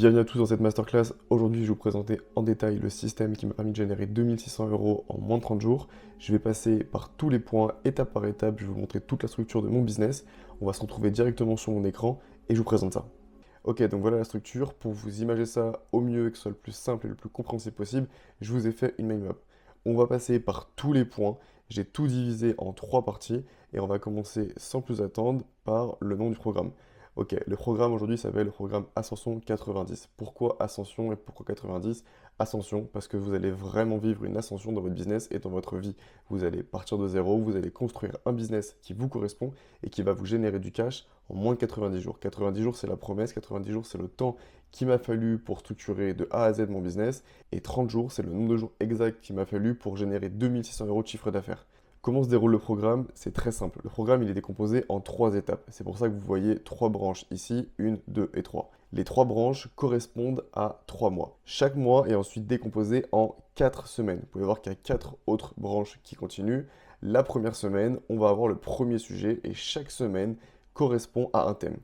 Bienvenue à tous dans cette masterclass. Aujourd'hui, je vais vous présenter en détail le système qui m'a permis de générer 2600 euros en moins de 30 jours. Je vais passer par tous les points, étape par étape. Je vais vous montrer toute la structure de mon business. On va se retrouver directement sur mon écran et je vous présente ça. Ok, donc voilà la structure. Pour vous imager ça au mieux et que ce soit le plus simple et le plus compréhensible possible, je vous ai fait une mind map. On va passer par tous les points. J'ai tout divisé en trois parties et on va commencer sans plus attendre par le nom du programme. Ok, le programme aujourd'hui s'appelle le programme Ascension 90. Pourquoi Ascension et pourquoi 90? Ascension, parce que vous allez vraiment vivre une ascension dans votre business et dans votre vie. Vous allez partir de zéro, vous allez construire un business qui vous correspond et qui va vous générer du cash en moins de 90 jours. 90 jours, c'est la promesse, 90 jours, c'est le temps qu'il m'a fallu pour structurer de A à Z mon business, et 30 jours, c'est le nombre de jours exact qu'il m'a fallu pour générer 2600 euros de chiffre d'affaires. Comment se déroule le programme? C'est très simple. Le programme, il est décomposé en trois étapes. C'est pour ça que vous voyez trois branches ici, une, deux et trois. Les trois branches correspondent à 3 mois. Chaque mois est ensuite décomposé en 4 semaines. Vous pouvez voir qu'il y a 4 autres branches qui continuent. La première semaine, on va avoir le premier sujet et chaque semaine correspond à un thème.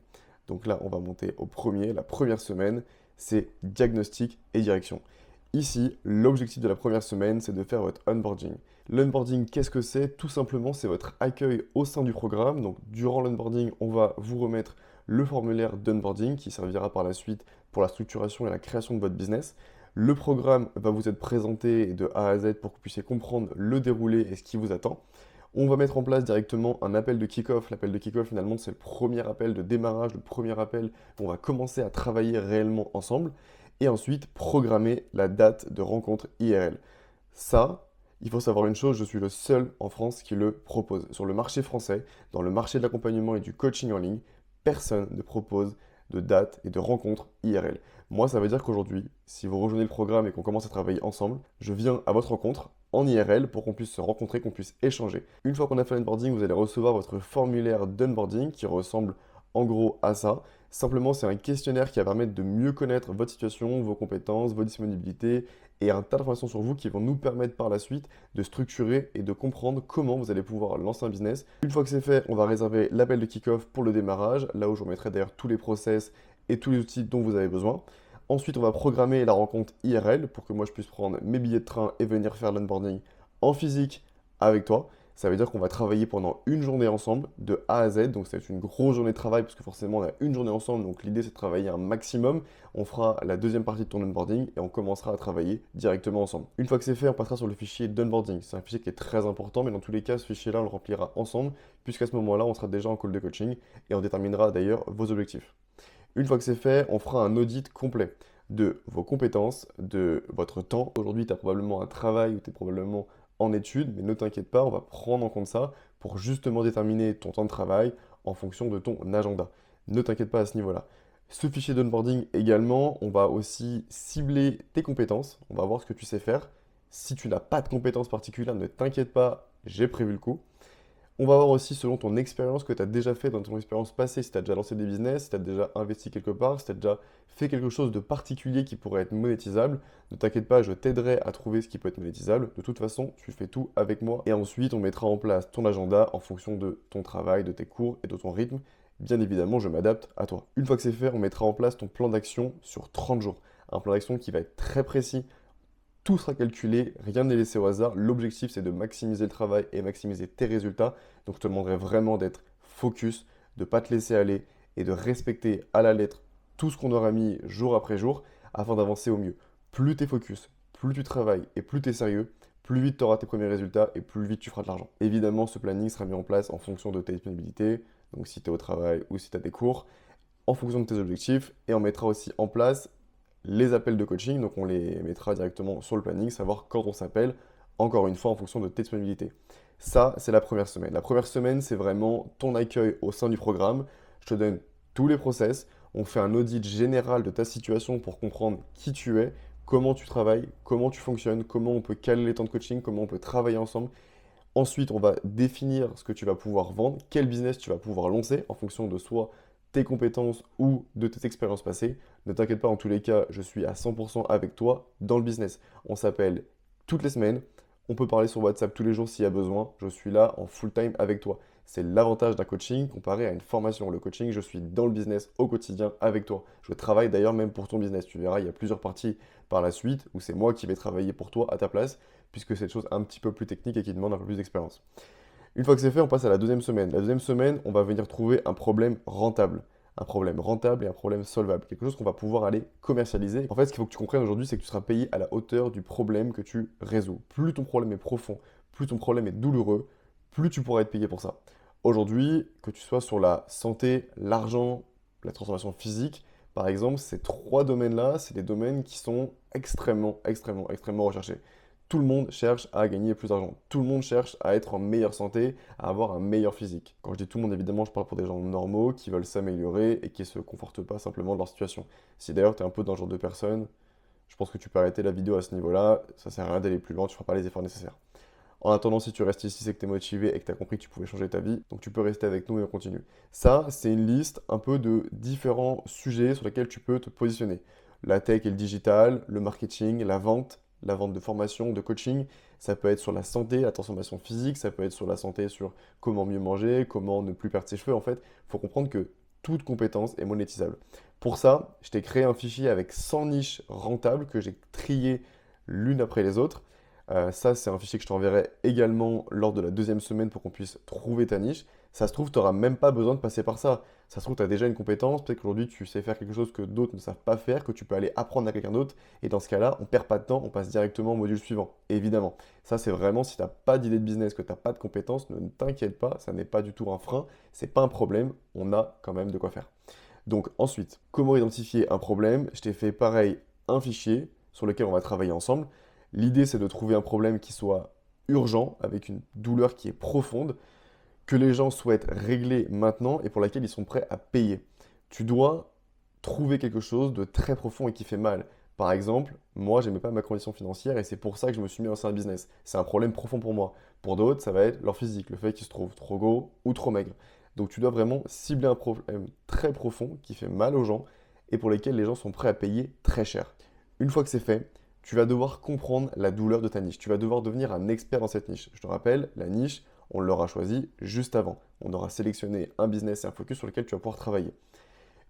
Donc là, on va monter au premier. La première semaine, c'est diagnostic et direction. Ici, l'objectif de la première semaine, c'est de faire votre onboarding. L'onboarding, qu'est-ce que c'est? Tout simplement, c'est votre accueil au sein du programme. Donc, durant l'onboarding, on va vous remettre le formulaire d'onboarding qui servira par la suite pour la structuration et la création de votre business. Le programme va vous être présenté de A à Z pour que vous puissiez comprendre le déroulé et ce qui vous attend. On va mettre en place directement un appel de kick-off. L'appel de kick-off, finalement, c'est le premier appel de démarrage, le premier appel où on va commencer à travailler réellement ensemble. Et ensuite, programmer la date de rencontre IRL. Ça, il faut savoir une chose, je suis le seul en France qui le propose. Sur le marché français, dans le marché de l'accompagnement et du coaching en ligne, personne ne propose de date et de rencontre IRL. Moi, ça veut dire qu'aujourd'hui, si vous rejoignez le programme et qu'on commence à travailler ensemble, je viens à votre rencontre en IRL pour qu'on puisse se rencontrer, qu'on puisse échanger. Une fois qu'on a fait l'onboarding, vous allez recevoir votre formulaire d'onboarding qui ressemble en gros à ça. Simplement, c'est un questionnaire qui va permettre de mieux connaître votre situation, vos compétences, vos disponibilités et un tas d'informations sur vous qui vont nous permettre par la suite de structurer et de comprendre comment vous allez pouvoir lancer un business. Une fois que c'est fait, on va réserver l'appel de kick-off pour le démarrage, là où je vous mettrai d'ailleurs tous les process et tous les outils dont vous avez besoin. Ensuite, on va programmer la rencontre IRL pour que moi je puisse prendre mes billets de train et venir faire l'onboarding en physique avec toi. Ça veut dire qu'on va travailler pendant une journée ensemble, de A à Z. Donc, c'est une grosse journée de travail parce que forcément, on a une journée ensemble. Donc, l'idée, c'est de travailler un maximum. On fera la deuxième partie de ton onboarding et on commencera à travailler directement ensemble. Une fois que c'est fait, on passera sur le fichier d'onboarding. C'est un fichier qui est très important, mais dans tous les cas, ce fichier-là, on le remplira ensemble, puisqu'à ce moment-là, on sera déjà en call de coaching et on déterminera d'ailleurs vos objectifs. Une fois que c'est fait, on fera un audit complet de vos compétences, de votre temps. Aujourd'hui, tu as probablement un travail ou tu es probablement en études, mais ne t'inquiète pas, on va prendre en compte ça pour justement déterminer ton temps de travail en fonction de ton agenda. Ne t'inquiète pas à ce niveau-là. Ce fichier d'onboarding également, on va aussi cibler tes compétences, on va voir ce que tu sais faire. Si tu n'as pas de compétences particulières, ne t'inquiète pas, j'ai prévu le coup. On va voir aussi selon ton expérience que tu as déjà fait dans ton expérience passée, si tu as déjà lancé des business, si tu as déjà investi quelque part, si tu as déjà fait quelque chose de particulier qui pourrait être monétisable. Ne t'inquiète pas, je t'aiderai à trouver ce qui peut être monétisable. De toute façon, tu fais tout avec moi. Et ensuite, on mettra en place ton agenda en fonction de ton travail, de tes cours et de ton rythme. Bien évidemment, je m'adapte à toi. Une fois que c'est fait, on mettra en place ton plan d'action sur 30 jours. Un plan d'action qui va être très précis. Tout sera calculé, rien n'est laissé au hasard. L'objectif, c'est de maximiser le travail et maximiser tes résultats. Donc, je te demanderai vraiment d'être focus, de ne pas te laisser aller et de respecter à la lettre tout ce qu'on aura mis jour après jour afin d'avancer au mieux. Plus tu es focus, plus tu travailles et plus tu es sérieux, plus vite tu auras tes premiers résultats et plus vite tu feras de l'argent. Évidemment, ce planning sera mis en place en fonction de tes disponibilités, donc si tu es au travail ou si tu as des cours, en fonction de tes objectifs, et on mettra aussi en place les appels de coaching, donc on les mettra directement sur le planning, savoir quand on s'appelle, encore une fois en fonction de tes disponibilités. Ça, c'est la première semaine. La première semaine, c'est vraiment ton accueil au sein du programme. Je te donne tous les process, on fait un audit général de ta situation pour comprendre qui tu es, comment tu travailles, comment tu fonctionnes, comment on peut caler les temps de coaching, comment on peut travailler ensemble. Ensuite, on va définir ce que tu vas pouvoir vendre, quel business tu vas pouvoir lancer en fonction de soit tes compétences ou de tes expériences passées. Ne t'inquiète pas, en tous les cas, je suis à 100% avec toi dans le business. On s'appelle toutes les semaines, on peut parler sur WhatsApp tous les jours s'il y a besoin. Je suis là en full time avec toi. C'est l'avantage d'un coaching comparé à une formation. Le coaching, je suis dans le business au quotidien avec toi. Je travaille d'ailleurs même pour ton business. Tu verras, il y a plusieurs parties par la suite où c'est moi qui vais travailler pour toi à ta place, puisque c'est des choses un petit peu plus techniques et qui demandent un peu plus d'expérience. Une fois que c'est fait, on passe à la deuxième semaine. La deuxième semaine, on va venir trouver un problème rentable. Un problème rentable et un problème solvable. Quelque chose qu'on va pouvoir aller commercialiser. En fait, ce qu'il faut que tu comprennes aujourd'hui, c'est que tu seras payé à la hauteur du problème que tu résous. Plus ton problème est profond, plus ton problème est douloureux, plus tu pourras être payé pour ça. Aujourd'hui, que tu sois sur la santé, l'argent, la transformation physique, par exemple, ces trois domaines-là, c'est des domaines qui sont extrêmement recherchés. Tout le monde cherche à gagner plus d'argent. Tout le monde cherche à être en meilleure santé, à avoir un meilleur physique. Quand je dis tout le monde, évidemment, je parle pour des gens normaux qui veulent s'améliorer et qui ne se confortent pas simplement de leur situation. Si d'ailleurs tu es un peu dans ce genre de personne, je pense que tu peux arrêter la vidéo à ce niveau-là. Ça sert à rien d'aller plus loin, tu ne feras pas les efforts nécessaires. En attendant, si tu restes ici, c'est que tu es motivé et que tu as compris que tu pouvais changer ta vie. Donc tu peux rester avec nous et on continue. Ça, c'est une liste un peu de différents sujets sur lesquels tu peux te positionner. La tech et le digital, le marketing, la vente de formation, de coaching. Ça peut être sur la santé, la transformation physique, ça peut être sur la santé, sur comment mieux manger, comment ne plus perdre ses cheveux. En fait, il faut comprendre que toute compétence est monétisable. Pour ça, je t'ai créé un fichier avec 100 niches rentables que j'ai triées l'une après les autres. Ça, c'est un fichier que je t'enverrai également lors de la deuxième semaine pour qu'on puisse trouver ta niche. Ça se trouve, tu n'auras même pas besoin de passer par ça. Ça se trouve, tu as déjà une compétence, peut-être qu'aujourd'hui tu sais faire quelque chose que d'autres ne savent pas faire, que tu peux aller apprendre à quelqu'un d'autre. Et dans ce cas-là, on ne perd pas de temps, on passe directement au module suivant, évidemment. Ça, c'est vraiment si tu n'as pas d'idée de business, que tu n'as pas de compétences, ne t'inquiète pas, ça n'est pas du tout un frein, c'est pas un problème, on a quand même de quoi faire. Donc ensuite, comment identifier un problème? Je t'ai fait pareil, un fichier sur lequel on va travailler ensemble. L'idée, c'est de trouver un problème qui soit urgent, avec une douleur qui est profonde, que les gens souhaitent régler maintenant et pour laquelle ils sont prêts à payer. Tu dois trouver quelque chose de très profond et qui fait mal. Par exemple, moi, j'aimais pas ma condition financière et c'est pour ça que je me suis mis à lancer un business. C'est un problème profond pour moi. Pour d'autres, ça va être leur physique, le fait qu'ils se trouvent trop gros ou trop maigres. Donc tu dois vraiment cibler un problème très profond qui fait mal aux gens et pour lesquels les gens sont prêts à payer très cher. Une fois que c'est fait, tu vas devoir comprendre la douleur de ta niche. Tu vas devoir devenir un expert dans cette niche. Je te rappelle, la niche, on l'aura choisi juste avant. On aura sélectionné un business et un focus sur lequel tu vas pouvoir travailler.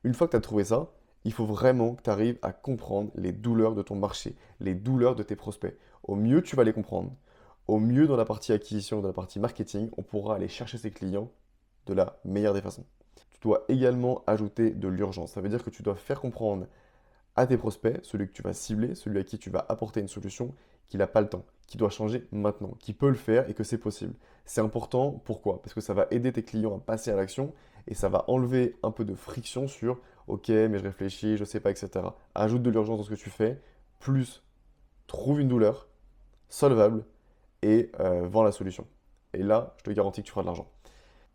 Une fois que tu as trouvé ça, il faut vraiment que tu arrives à comprendre les douleurs de ton marché, les douleurs de tes prospects. Au mieux, tu vas les comprendre. Au mieux, dans la partie acquisition, dans la partie marketing, on pourra aller chercher ses clients de la meilleure des façons. Tu dois également ajouter de l'urgence. Ça veut dire que tu dois faire comprendre à tes prospects, celui que tu vas cibler, celui à qui tu vas apporter une solution, qu'il n'a pas le temps, qui doit changer maintenant, qui peut le faire et que c'est possible. C'est important, pourquoi? Parce que ça va aider tes clients à passer à l'action et ça va enlever un peu de friction sur OK, mais je réfléchis, je ne sais pas, etc. Ajoute de l'urgence dans ce que tu fais, plus trouve une douleur solvable et vends la solution. Et là, je te garantis que tu feras de l'argent.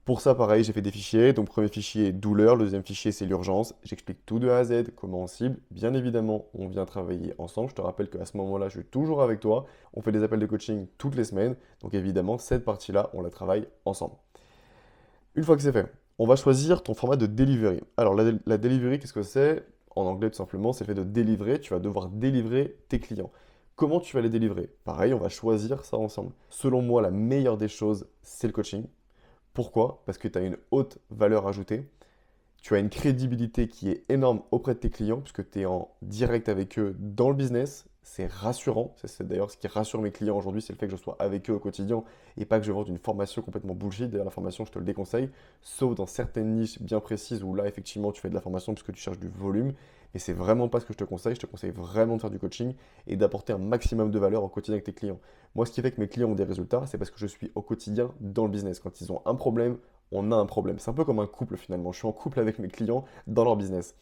Pour ça, pareil, j'ai fait des fichiers. Donc, premier fichier, douleur. Le deuxième fichier, c'est l'urgence. J'explique tout de A à Z, comment on cible. Bien évidemment, on vient travailler ensemble. Je te rappelle qu'à ce moment-là, je suis toujours avec toi. On fait des appels de coaching toutes les semaines. Donc, évidemment, cette partie-là, on la travaille ensemble. Une fois que c'est fait, on va choisir ton format de delivery. Alors, la delivery, qu'est-ce que c'est? En anglais, tout simplement, c'est le fait de délivrer. Tu vas devoir délivrer tes clients. Comment tu vas les délivrer? Pareil, on va choisir ça ensemble. Selon moi, la meilleure des choses, c'est le coaching. Pourquoi? Parce que tu as une haute valeur ajoutée, tu as une crédibilité qui est énorme auprès de tes clients, puisque tu es en direct avec eux dans le business. C'est rassurant. C'est d'ailleurs ce qui rassure mes clients aujourd'hui, c'est le fait que je sois avec eux au quotidien et pas que je vende une formation complètement bullshit. D'ailleurs, la formation, je te le déconseille, sauf dans certaines niches bien précises où là, effectivement, tu fais de la formation puisque tu cherches du volume. Et c'est vraiment pas ce que je te conseille. Je te conseille vraiment de faire du coaching et d'apporter un maximum de valeur au quotidien avec tes clients. Moi, ce qui fait que mes clients ont des résultats, c'est parce que je suis au quotidien dans le business. Quand ils ont un problème, on a un problème. C'est un peu comme un couple finalement. Je suis en couple avec mes clients dans leur business.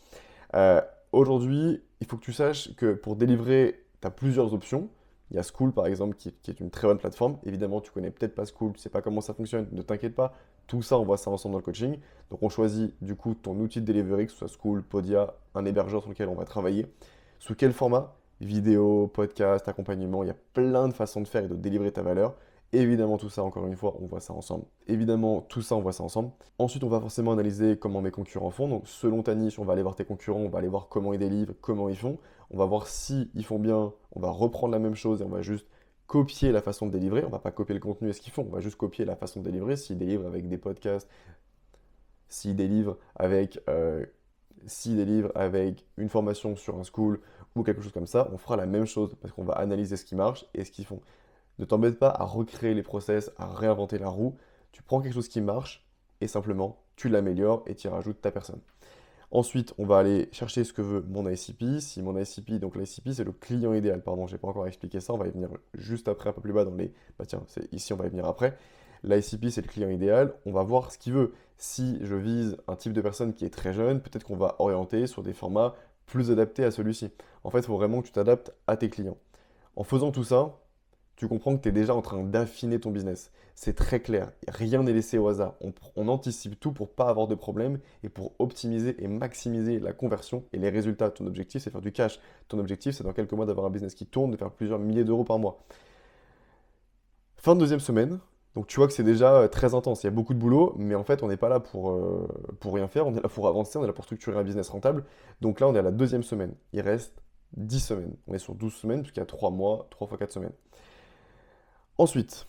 Euh, Aujourd'hui, il faut que tu saches que pour délivrer, tu as plusieurs options. Il y a School par exemple qui est une très bonne plateforme. Évidemment, tu connais peut-être pas School, tu sais pas comment ça fonctionne, ne t'inquiète pas. Tout ça, on voit ça ensemble dans le coaching. Donc on choisit du coup ton outil de delivery, que ce soit School, Podia, un hébergeur sur lequel on va travailler. Sous quel format? Vidéo, podcast, accompagnement, il y a plein de façons de faire et de délivrer ta valeur. Évidemment, tout ça, encore une fois, on voit ça ensemble. Évidemment, tout ça, on voit ça ensemble. Ensuite, on va forcément analyser comment mes concurrents font. Donc, selon ta niche, on va aller voir tes concurrents, on va aller voir comment ils délivrent, comment ils font. On va voir si ils font bien, on va reprendre la même chose et on va juste copier la façon de délivrer. On va pas copier le contenu et ce qu'ils font, on va juste copier la façon de délivrer. S'ils délivrent avec des podcasts, s'ils délivrent avec, s'ils délivrent avec une formation sur un school ou quelque chose comme ça, on fera la même chose parce qu'on va analyser ce qui marche et ce qu'ils font. Ne t'embête pas à recréer les process, à réinventer la roue. Tu prends quelque chose qui marche et simplement tu l'améliores et tu y rajoutes ta personne. Ensuite, on va aller chercher ce que veut mon ICP. Si mon ICP, donc l'ICP, c'est le client idéal. Pardon, je n'ai pas encore expliqué ça. On va y venir juste après, un peu plus bas dans les. Bah tiens, c'est ici, on va y venir après. L'ICP, c'est le client idéal. On va voir ce qu'il veut. Si je vise un type de personne qui est très jeune, peut-être qu'on va orienter sur des formats plus adaptés à celui-ci. En fait, il faut vraiment que tu t'adaptes à tes clients. En faisant tout ça, tu comprends que tu es déjà en train d'affiner ton business. C'est très clair, rien n'est laissé au hasard. On anticipe tout pour pas avoir de problème et pour optimiser et maximiser la conversion et les résultats. Ton objectif, c'est faire du cash. Ton objectif, c'est dans quelques mois d'avoir un business qui tourne, de faire plusieurs milliers d'euros par mois. Fin de deuxième semaine, donc tu vois que c'est déjà très intense. Il y a beaucoup de boulot, mais en fait, on n'est pas là pour rien faire. On est là pour avancer, on est là pour structurer un business rentable. Donc là, on est à la deuxième semaine. Il reste 10 semaines. On est sur 12 semaines, puisqu'il y a 3 mois, 3 fois 4 semaines. Ensuite,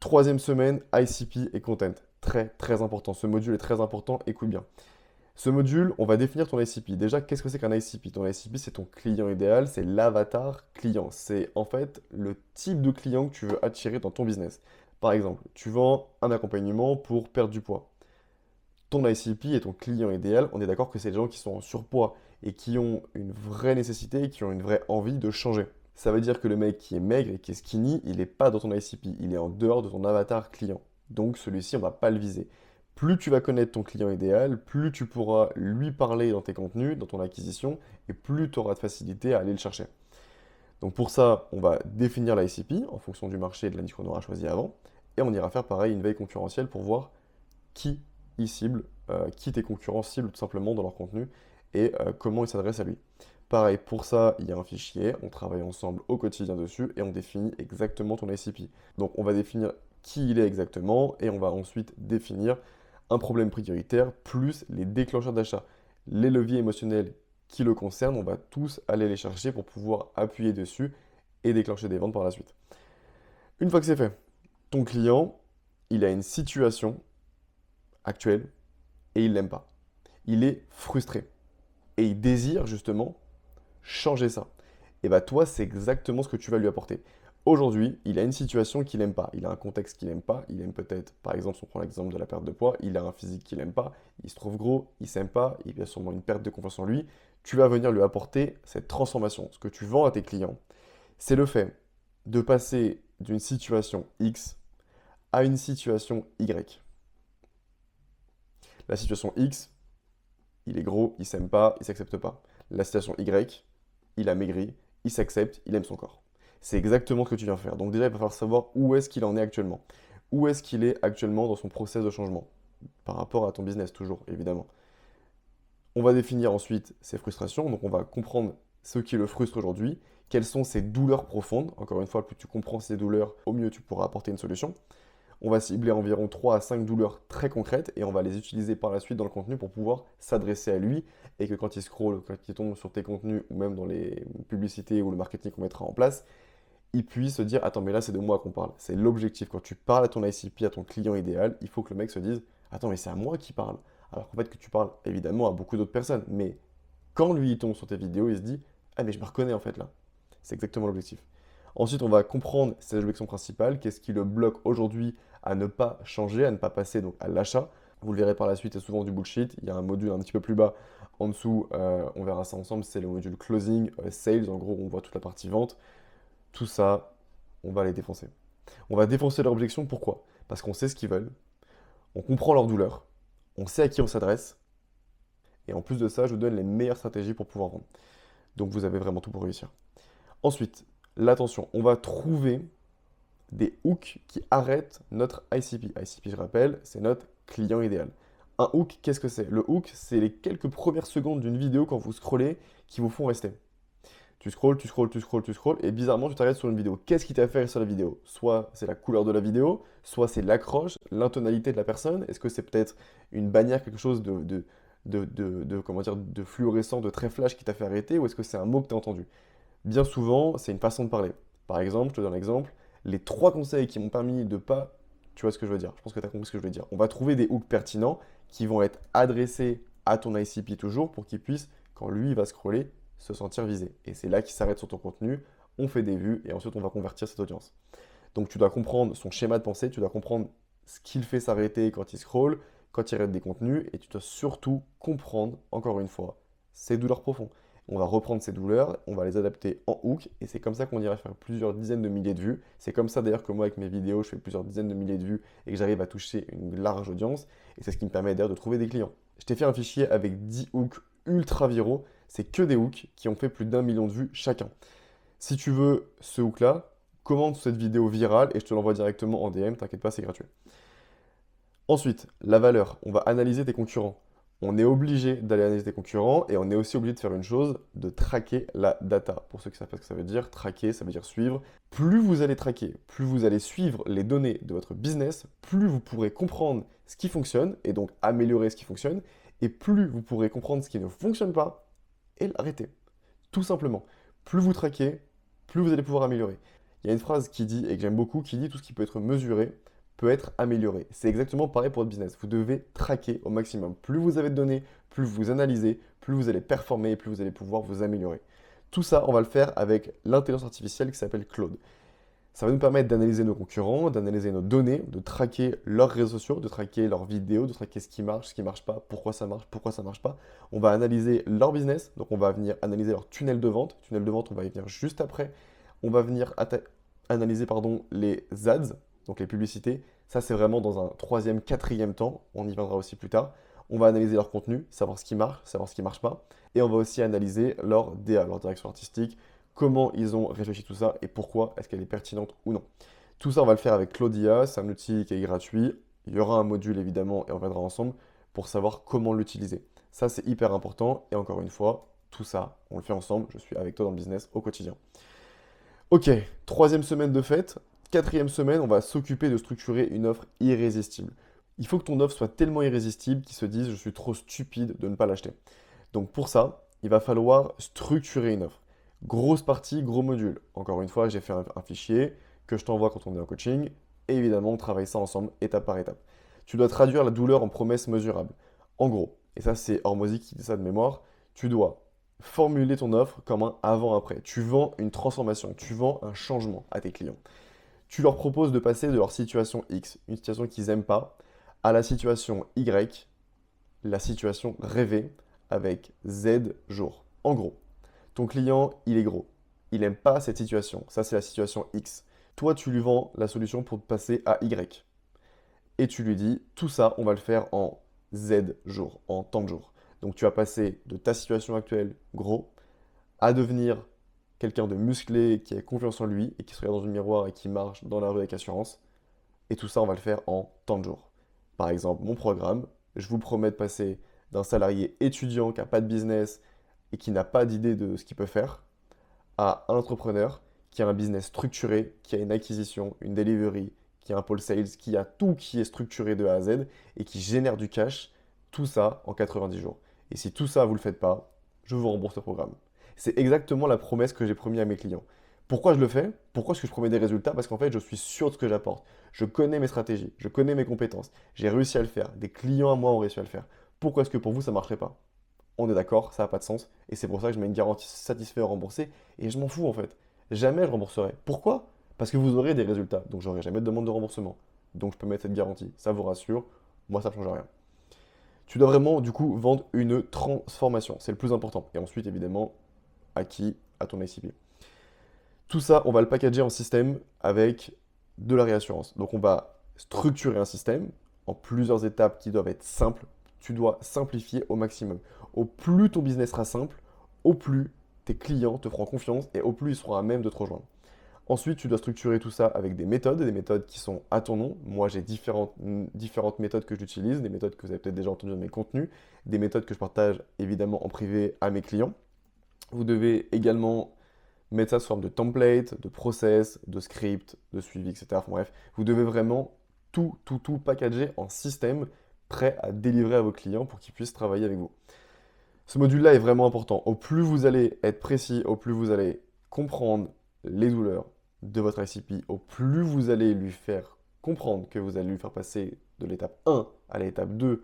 troisième semaine, ICP et Content. Très très important. Ce module est très important, écoute bien. Ce module, on va définir ton ICP. Déjà, qu'est-ce que c'est qu'un ICP? Ton ICP, c'est ton client idéal, c'est l'avatar client. C'est en fait le type de client que tu veux attirer dans ton business. Par exemple, tu vends un accompagnement pour perdre du poids. Ton ICP et ton client idéal, on est d'accord que c'est les gens qui sont en surpoids et qui ont une vraie nécessité et qui ont une vraie envie de changer. Ça veut dire que le mec qui est maigre et qui est skinny, il n'est pas dans ton ICP, il est en dehors de ton avatar client. Donc celui-ci, on ne va pas le viser. Plus tu vas connaître ton client idéal, plus tu pourras lui parler dans tes contenus, dans ton acquisition, et plus tu auras de facilité à aller le chercher. Donc pour ça, on va définir l'ICP en fonction du marché et de la niche qu'on aura choisi avant, et on ira faire pareil une veille concurrentielle pour voir qui il cible, qui tes concurrents ciblent tout simplement dans leur contenu et comment ils s'adressent à lui. Pareil, pour ça, il y a un fichier, on travaille ensemble au quotidien dessus et on définit exactement ton ICP. Donc on va définir qui il est exactement et on va ensuite définir un problème prioritaire plus les déclencheurs d'achat. Les leviers émotionnels qui le concernent, on va tous aller les chercher pour pouvoir appuyer dessus et déclencher des ventes par la suite. Une fois que c'est fait, ton client, il a une situation actuelle et il l'aime pas. Il est frustré et il désire justement changer ça. Et bah toi, c'est exactement ce que tu vas lui apporter. Aujourd'hui, il a une situation qu'il n'aime pas, il a un contexte qu'il n'aime pas, il aime peut-être, par exemple, si on prend l'exemple de la perte de poids, il a un physique qu'il n'aime pas, il se trouve gros, il s'aime pas, il a sûrement une perte de confiance en lui. Tu vas venir lui apporter cette transformation. Ce que tu vends à tes clients, c'est le fait de passer d'une situation X à une situation Y. La situation X, il est gros, il s'aime pas, il s'accepte pas. La situation Y, il a maigri, il s'accepte, il aime son corps. C'est exactement ce que tu viens faire. Donc déjà, il va falloir savoir où est-ce qu'il en est actuellement. Où est-ce qu'il est actuellement dans son process de changement. Par rapport à ton business, toujours, évidemment. On va définir ensuite ses frustrations. Donc on va comprendre ce qui le frustre aujourd'hui. Quelles sont ses douleurs profondes. Encore une fois, plus tu comprends ses douleurs, au mieux tu pourras apporter une solution. On va cibler environ 3 à 5 douleurs très concrètes et on va les utiliser par la suite dans le contenu pour pouvoir s'adresser à lui et que quand il scrolle, quand il tombe sur tes contenus ou même dans les publicités ou le marketing qu'on mettra en place, il puisse se dire attends, mais là c'est de moi qu'on parle. C'est l'objectif. Quand tu parles à ton ICP, à ton client idéal, il faut que le mec se dise attends, mais c'est à moi qui parle. Alors qu'en fait, que tu parles évidemment à beaucoup d'autres personnes. Mais quand lui il tombe sur tes vidéos, il se dit ah, mais je me reconnais en fait là. C'est exactement l'objectif. Ensuite, on va comprendre ses objections principales, qu'est-ce qui le bloque aujourd'hui à ne pas changer, à ne pas passer donc à l'achat. Vous le verrez par la suite, c'est souvent du bullshit. Il y a un module un petit peu plus bas en dessous, on verra ça ensemble, c'est le module closing, sales. En gros, on voit toute la partie vente. Tout ça, on va les défoncer. On va défoncer leurs objections, pourquoi? Parce qu'on sait ce qu'ils veulent, on comprend leur douleur, on sait à qui on s'adresse, et en plus de ça, je vous donne les meilleures stratégies pour pouvoir vendre. Donc vous avez vraiment tout pour réussir. Ensuite, l'attention, on va trouver des hooks qui arrêtent notre ICP. ICP, je rappelle, c'est notre client idéal. Un hook, qu'est-ce que c'est? Le hook, c'est les quelques premières secondes d'une vidéo quand vous scrollez qui vous font rester. Tu scrolles, tu scrolles, tu scrolles, tu scrolles, et bizarrement, tu t'arrêtes sur une vidéo. Qu'est-ce qui t'a fait sur la vidéo? Soit c'est la couleur de la vidéo, soit c'est l'accroche, l'intonalité de la personne. Est-ce que c'est peut-être une bannière, quelque chose comment dire, de fluorescent, de très flash qui t'a fait arrêter, ou est-ce que c'est un mot que tu as entendu? Bien souvent, c'est une façon de parler. Par exemple, je te donne un exemple, les 3 conseils qui m'ont permis de pas... Tu vois ce que je veux dire? Je pense que tu as compris ce que je veux dire. On va trouver des hooks pertinents qui vont être adressés à ton ICP toujours pour qu'il puisse, quand lui va scroller, se sentir visé. Et c'est là qu'il s'arrête sur ton contenu, on fait des vues et ensuite on va convertir cette audience. Donc tu dois comprendre son schéma de pensée, tu dois comprendre ce qu'il fait s'arrêter quand il scrolle, quand il arrête des contenus, et tu dois surtout comprendre, encore une fois, ses douleurs profondes. On va reprendre ces douleurs, on va les adapter en hook, et c'est comme ça qu'on ira faire plusieurs dizaines de milliers de vues. C'est comme ça d'ailleurs que moi, avec mes vidéos, je fais plusieurs dizaines de milliers de vues et que j'arrive à toucher une large audience, et c'est ce qui me permet d'ailleurs de trouver des clients. Je t'ai fait un fichier avec 10 hooks ultra viraux, c'est que des hooks qui ont fait plus d'1 million de vues chacun. Si tu veux ce hook-là, commande cette vidéo virale et je te l'envoie directement en DM, t'inquiète pas, c'est gratuit. Ensuite, la valeur. On va analyser tes concurrents. On est obligé d'aller analyser tes concurrents et on est aussi obligé de faire une chose, de traquer la data. Pour ceux qui savent pas ce que ça veut dire, traquer, ça veut dire suivre. Plus vous allez traquer, plus vous allez suivre les données de votre business, plus vous pourrez comprendre ce qui fonctionne et donc améliorer ce qui fonctionne, et plus vous pourrez comprendre ce qui ne fonctionne pas et l'arrêter. Tout simplement. Plus vous traquez, plus vous allez pouvoir améliorer. Il y a une phrase qui dit, et que j'aime beaucoup, qui dit tout ce qui peut être mesuré peut être amélioré. C'est exactement pareil pour votre business. Vous devez traquer au maximum. Plus vous avez de données, plus vous analysez, plus vous allez performer, plus vous allez pouvoir vous améliorer. Tout ça, on va le faire avec l'intelligence artificielle qui s'appelle Claude. Ça va nous permettre d'analyser nos concurrents, d'analyser nos données, de traquer leurs réseaux sociaux, de traquer leurs vidéos, de traquer ce qui marche pas, pourquoi ça marche pas. On va analyser leur business, donc on va venir analyser leur tunnel de vente. Tunnel de vente, on va y venir juste après. On va venir analyser les ads, donc les publicités. Ça, c'est vraiment dans un troisième, quatrième temps. On y viendra aussi plus tard. On va analyser leur contenu, savoir ce qui marche, savoir ce qui marche pas. Et on va aussi analyser leur DA, leur direction artistique, comment ils ont réfléchi tout ça et pourquoi est-ce qu'elle est pertinente ou non. Tout ça, on va le faire avec Claudia, c'est un outil qui est gratuit. Il y aura un module évidemment et on viendra ensemble pour savoir comment l'utiliser. Ça, c'est hyper important et encore une fois, tout ça, on le fait ensemble. Je suis avec toi dans le business au quotidien. Ok, troisième semaine de fête. Quatrième semaine, on va s'occuper de structurer une offre irrésistible. Il faut que ton offre soit tellement irrésistible qu'ils se disent je suis trop stupide de ne pas l'acheter. Donc pour ça, il va falloir structurer une offre. Grosse partie, gros module. Encore une fois, j'ai fait un fichier que je t'envoie quand on est en coaching. Et évidemment, on travaille ça ensemble, étape par étape. Tu dois traduire la douleur en promesses mesurables. En gros, et ça c'est Hormozy qui dit ça de mémoire, tu dois formuler ton offre comme un avant-après. Tu vends une transformation, tu vends un changement à tes clients. Tu leur proposes de passer de leur situation X, une situation qu'ils n'aiment pas, à la situation Y, la situation rêvée, avec Z jours. En gros, ton client, il est gros. Il n'aime pas cette situation. Ça, c'est la situation X. Toi, tu lui vends la solution pour te passer à Y. Et tu lui dis, tout ça, on va le faire en Z jours, en temps de jours. Donc, tu vas passer de ta situation actuelle, gros, à devenir quelqu'un de musclé, qui a confiance en lui et qui se regarde dans le miroir et qui marche dans la rue avec assurance. Et tout ça, on va le faire en temps de jours. Par exemple, mon programme, je vous promets de passer d'un salarié étudiant qui n'a pas de business et qui n'a pas d'idée de ce qu'il peut faire, à un entrepreneur qui a un business structuré, qui a une acquisition, une delivery, qui a un pôle sales, qui a tout qui est structuré de A à Z et qui génère du cash, tout ça en 90 jours. Et si tout ça, vous ne le faites pas, je vous rembourse le programme. C'est exactement la promesse que j'ai promise à mes clients. Pourquoi je le fais? Pourquoi est-ce que je promets des résultats? Parce qu'en fait, je suis sûr de ce que j'apporte. Je connais mes stratégies, je connais mes compétences. J'ai réussi à le faire. Des clients à moi ont réussi à le faire. Pourquoi est-ce que pour vous, ça ne marcherait pas? On est d'accord, ça n'a pas de sens. Et c'est pour ça que je mets une garantie satisfait à rembourser. Et je m'en fous en fait. Jamais je rembourserai. Pourquoi? Parce que vous aurez des résultats. Donc j'aurai jamais de demande de remboursement. Donc je peux mettre cette garantie. Ça vous rassure. Moi, ça ne change rien. Tu dois vraiment, du coup, vendre une transformation. C'est le plus important. Et ensuite, évidemment, à qui? À ton ICP. Tout ça, on va le packager en système avec de la réassurance. Donc on va structurer un système en plusieurs étapes qui doivent être simples. Tu dois simplifier au maximum. Au plus ton business sera simple, au plus tes clients te feront confiance et au plus ils seront à même de te rejoindre. Ensuite, tu dois structurer tout ça avec des méthodes qui sont à ton nom. Moi, j'ai différentes méthodes que j'utilise, des méthodes que vous avez peut-être déjà entendues dans mes contenus, des méthodes que je partage évidemment en privé à mes clients. Vous devez également mettre ça sous forme de template, de process, de script, de suivi, etc. Enfin, bref, vous devez vraiment tout packager en système prêt à délivrer à vos clients pour qu'ils puissent travailler avec vous. Ce module-là est vraiment important. Au plus vous allez être précis, au plus vous allez comprendre les douleurs de votre ICP, au plus vous allez lui faire comprendre que vous allez lui faire passer de l'étape 1 à l'étape 2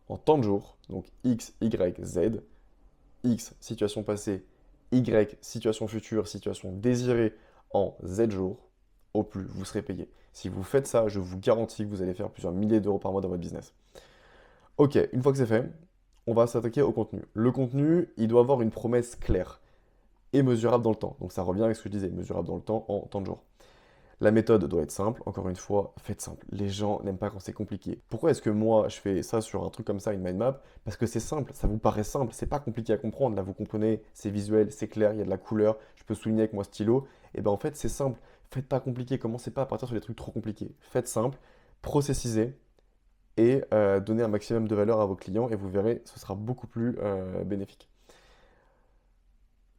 en temps de jours, donc X, Y, Z, X, situation passée, Y, situation future, situation désirée en Z jours, au plus vous serez payé. Si vous faites ça, je vous garantis que vous allez faire plusieurs milliers d'euros par mois dans votre business. Ok, une fois que c'est fait, on va s'attaquer au contenu. Le contenu, il doit avoir une promesse claire et mesurable dans le temps. Donc ça revient avec ce que je disais, mesurable dans le temps en temps de jour. La méthode doit être simple, encore une fois, faites simple. Les gens n'aiment pas quand c'est compliqué. Pourquoi est-ce que moi je fais ça sur un truc comme ça, une mind map? Parce que c'est simple, ça vous paraît simple, c'est pas compliqué à comprendre. Là vous comprenez, c'est visuel, c'est clair, il y a de la couleur, je peux souligner avec mon stylo. Et bien en fait c'est simple, faites pas compliqué, commencez pas à partir sur des trucs trop compliqués. Faites simple, processisez et donnez un maximum de valeur à vos clients et vous verrez, ce sera beaucoup plus bénéfique.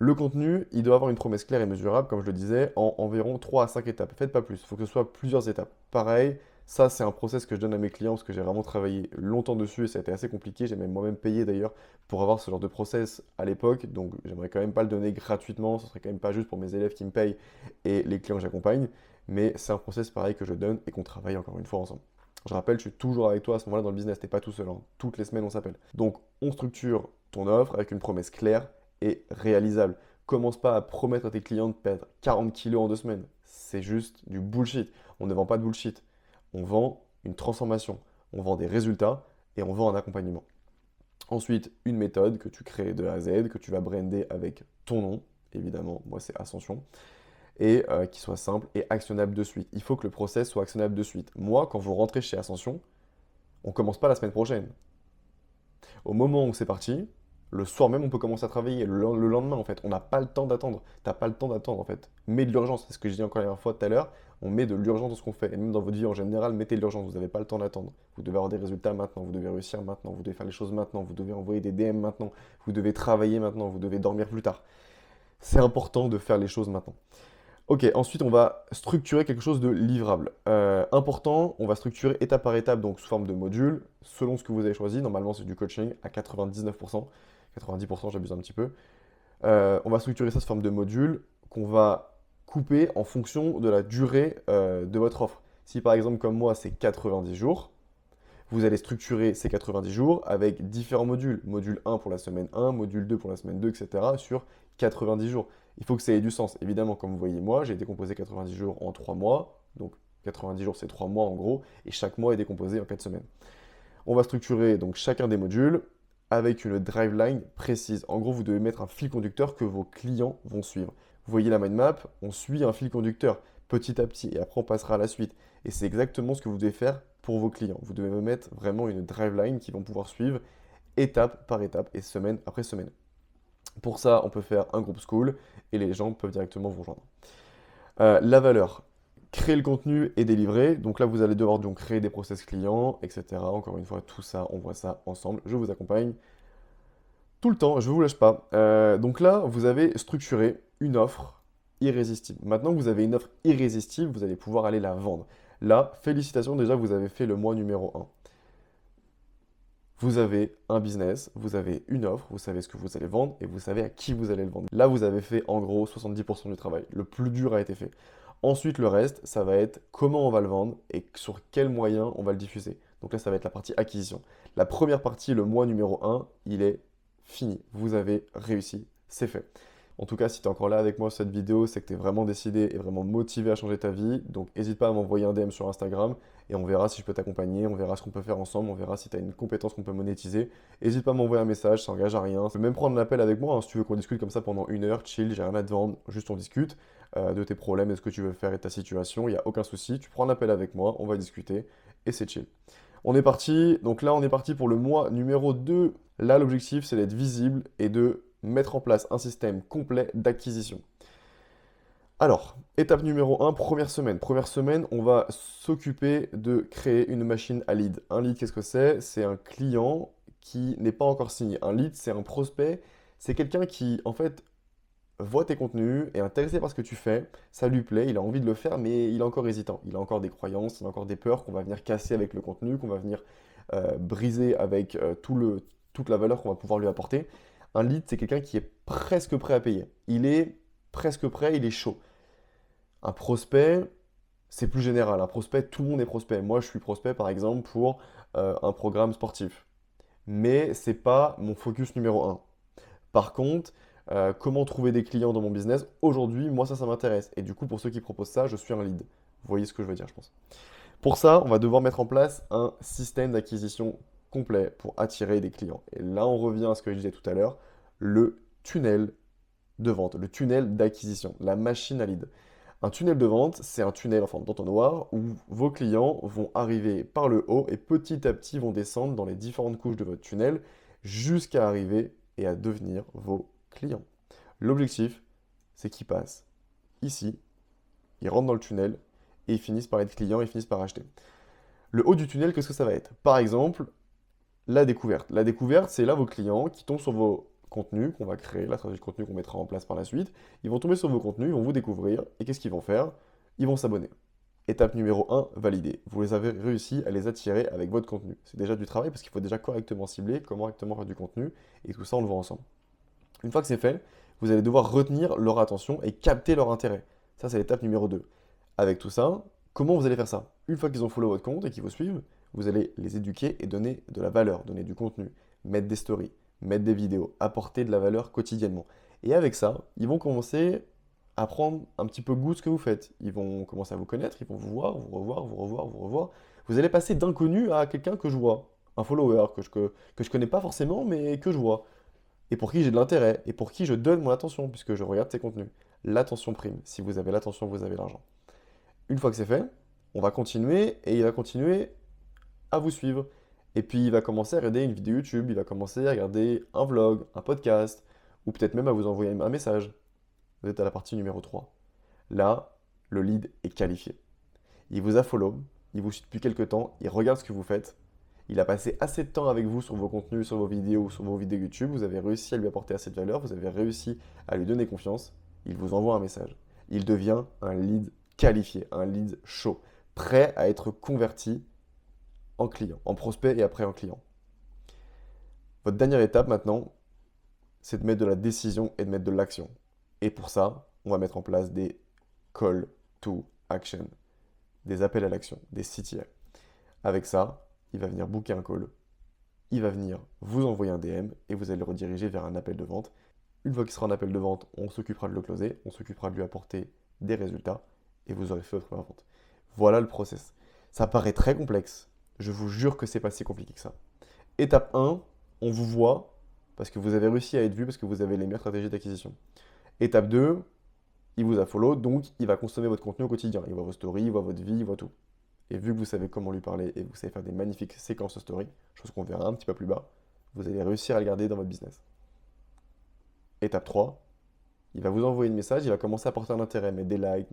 Le contenu, il doit avoir une promesse claire et mesurable, comme je le disais, en environ 3 à 5 étapes. Faites pas plus, il faut que ce soit plusieurs étapes. Pareil, ça c'est un process que je donne à mes clients parce que j'ai vraiment travaillé longtemps dessus et ça a été assez compliqué. J'ai même moi-même payé d'ailleurs pour avoir ce genre de process à l'époque, donc j'aimerais quand même pas le donner gratuitement, ce serait quand même pas juste pour mes élèves qui me payent et les clients que j'accompagne, mais c'est un process pareil que je donne et qu'on travaille encore une fois ensemble. Je rappelle, je suis toujours avec toi à ce moment-là dans le business, t'es pas tout seul, hein. Toutes les semaines on s'appelle. Donc on structure ton offre avec une promesse claire et réalisable. Commence pas à promettre à tes clients de perdre 40 kilos en 2 semaines. C'est juste du bullshit. On ne vend pas de bullshit. On vend une transformation. On vend des résultats et on vend un accompagnement. Ensuite, une méthode que tu crées de A à Z, que tu vas brander avec ton nom, évidemment, moi c'est Ascension, et qui soit simple et actionnable de suite. Il faut que le process soit actionnable de suite. Moi, quand vous rentrez chez Ascension, on commence pas la semaine prochaine. Au moment où c'est parti, le soir même, on peut commencer à travailler. Le lendemain, en fait, on n'a pas le temps d'attendre. T'as pas le temps d'attendre, en fait. Mets de l'urgence. C'est ce que j'ai dit encore la dernière fois tout à l'heure. On met de l'urgence dans ce qu'on fait. Et même dans votre vie en général, mettez de l'urgence. Vous n'avez pas le temps d'attendre. Vous devez avoir des résultats maintenant. Vous devez réussir maintenant. Vous devez faire les choses maintenant. Vous devez envoyer des DM maintenant. Vous devez travailler maintenant. Vous devez dormir plus tard. C'est important de faire les choses maintenant. Ok, ensuite on va structurer quelque chose de livrable. Important, on va structurer étape par étape, donc sous forme de modules, selon ce que vous avez choisi. Normalement c'est du coaching à 99%, 90% j'abuse un petit peu. On va structurer ça sous forme de modules qu'on va couper en fonction de la durée de votre offre. Si par exemple comme moi c'est 90 jours, vous allez structurer ces 90 jours avec différents modules. Module 1 pour la semaine 1, module 2 pour la semaine 2, etc. sur 90 jours. Il faut que ça ait du sens. Évidemment, comme vous voyez moi, j'ai décomposé 90 jours en 3 mois. Donc 90 jours, c'est 3 mois en gros. Et chaque mois est décomposé en 4 semaines. On va structurer donc chacun des modules avec une driveline précise. En gros, vous devez mettre un fil conducteur que vos clients vont suivre. Vous voyez la mind map, on suit un fil conducteur petit à petit et après on passera à la suite. Et c'est exactement ce que vous devez faire pour vos clients. Vous devez me mettre vraiment une driveline qu'ils vont pouvoir suivre étape par étape et semaine après semaine. Pour ça, on peut faire un groupe school et les gens peuvent directement vous rejoindre. La valeur, créer le contenu et délivrer. Donc là, vous allez devoir donc créer des process clients, etc. Encore une fois, tout ça, on voit ça ensemble. Je vous accompagne tout le temps, je ne vous lâche pas. Donc là, vous avez structuré une offre irrésistible. Maintenant que vous avez une offre irrésistible, vous allez pouvoir aller la vendre. Là, félicitations, déjà, vous avez fait le mois numéro 1. Vous avez un business, vous avez une offre, vous savez ce que vous allez vendre et vous savez à qui vous allez le vendre. Là, vous avez fait en gros 70% du travail. Le plus dur a été fait. Ensuite, le reste, ça va être comment on va le vendre et sur quels moyens on va le diffuser. Donc là, ça va être la partie acquisition. La première partie, le mois numéro 1, il est fini. Vous avez réussi, c'est fait. En tout cas, si tu es encore là avec moi sur cette vidéo, c'est que tu es vraiment décidé et vraiment motivé à changer ta vie. Donc n'hésite pas à m'envoyer un DM sur Instagram et on verra si je peux t'accompagner, on verra ce qu'on peut faire ensemble, on verra si tu as une compétence qu'on peut monétiser. N'hésite pas à m'envoyer un message, ça n'engage à rien. Tu peux même prendre un appel avec moi, hein, si tu veux qu'on discute comme ça pendant 1 heure, chill, j'ai rien à te vendre, juste on discute de tes problèmes, de ce que tu veux faire et de ta situation, il n'y a aucun souci. Tu prends un appel avec moi, on va discuter et c'est chill. On est parti, donc là on est parti pour le mois numéro 2. Là l'objectif c'est d'être visible et de mettre en place un système complet d'acquisition. Alors, étape numéro 1, première semaine. Première semaine, on va s'occuper de créer une machine à lead. Un lead, qu'est-ce que c'est? C'est un client qui n'est pas encore signé. Un lead, c'est un prospect. C'est quelqu'un qui, en fait, voit tes contenus, est intéressé par ce que tu fais, ça lui plaît, il a envie de le faire, mais il est encore hésitant. Il a encore des croyances, il a encore des peurs qu'on va venir casser avec le contenu, qu'on va venir briser avec toute la valeur qu'on va pouvoir lui apporter. Un lead, c'est quelqu'un qui est presque prêt à payer. Il est presque prêt, il est chaud. Un prospect, c'est plus général. Un prospect, tout le monde est prospect. Moi, je suis prospect, par exemple, pour un programme sportif. Mais c'est pas mon focus numéro un. Par contre, comment trouver des clients dans mon business? Aujourd'hui, moi, ça m'intéresse. Et du coup, pour ceux qui proposent ça, je suis un lead. Vous voyez ce que je veux dire, je pense. Pour ça, on va devoir mettre en place un système d'acquisition complet pour attirer des clients. Et là, on revient à ce que je disais tout à l'heure, le tunnel de vente, le tunnel d'acquisition, la machine à lead. Un tunnel de vente, c'est un tunnel en forme d'entonnoir où vos clients vont arriver par le haut et petit à petit vont descendre dans les différentes couches de votre tunnel jusqu'à arriver et à devenir vos clients. L'objectif, c'est qu'ils passent ici, ils rentrent dans le tunnel et ils finissent par être clients, ils finissent par acheter. Le haut du tunnel, qu'est-ce que ça va être? Par exemple, la découverte. La découverte, c'est là vos clients qui tombent sur vos contenus qu'on va créer, la stratégie de contenu qu'on mettra en place par la suite. Ils vont tomber sur vos contenus, ils vont vous découvrir et qu'est-ce qu'ils vont faire? Ils vont s'abonner. Étape numéro 1, valider. Vous les avez réussi à les attirer avec votre contenu. C'est déjà du travail parce qu'il faut déjà correctement cibler, correctement faire du contenu et tout ça, on le voit ensemble. Une fois que c'est fait, vous allez devoir retenir leur attention et capter leur intérêt. Ça, c'est l'étape numéro 2. Avec tout ça, comment vous allez faire ça? Une fois qu'ils ont follow votre compte et qu'ils vous suivent, vous allez les éduquer et donner de la valeur, donner du contenu, mettre des stories, mettre des vidéos, apporter de la valeur quotidiennement. Et avec ça, ils vont commencer à prendre un petit peu goût de ce que vous faites. Ils vont commencer à vous connaître, ils vont vous voir, vous revoir, vous revoir, vous revoir. Vous allez passer d'inconnu à quelqu'un que je vois, un follower que je connais pas forcément, mais que je vois et pour qui j'ai de l'intérêt, et pour qui je donne mon attention, puisque je regarde tes contenus. L'attention prime. Si vous avez l'attention, vous avez l'argent. Une fois que c'est fait, on va continuer, et il va continuer à vous suivre. Et puis il va commencer à regarder une vidéo YouTube, il va commencer à regarder un vlog, un podcast, ou peut-être même à vous envoyer un message. Vous êtes à la partie numéro 3. Là, le lead est qualifié. Il vous a follow, il vous suit depuis quelques temps, il regarde ce que vous faites, il a passé assez de temps avec vous sur vos contenus, sur vos vidéos, sur vos vidéos YouTube, vous avez réussi à lui apporter assez de valeur, vous avez réussi à lui donner confiance, il vous envoie un message. Il devient un lead qualifié, un lead chaud, prêt à être converti en client, en prospect et après en client. Votre dernière étape maintenant, c'est de mettre de la décision et de mettre de l'action. Et pour ça, on va mettre en place des call to action, des appels à l'action, des CTA. Avec ça, il va venir booker un call, il va venir vous envoyer un DM et vous allez le rediriger vers un appel de vente. Une fois qu'il sera en appel de vente, on s'occupera de le closer, on s'occupera de lui apporter des résultats et vous aurez fait votre première vente. Voilà le process. Ça paraît très complexe. Je vous jure que c'est pas si compliqué que ça. Étape 1, on vous voit parce que vous avez réussi à être vu, parce que vous avez les meilleures stratégies d'acquisition. Étape 2, il vous a follow, donc il va consommer votre contenu au quotidien. Il voit vos stories, il voit votre vie, il voit tout. Et vu que vous savez comment lui parler et que vous savez faire des magnifiques séquences de story, chose qu'on verra un petit peu plus bas, vous allez réussir à le garder dans votre business. Étape 3, il va vous envoyer un message, il va commencer à porter un intérêt, mettre des likes,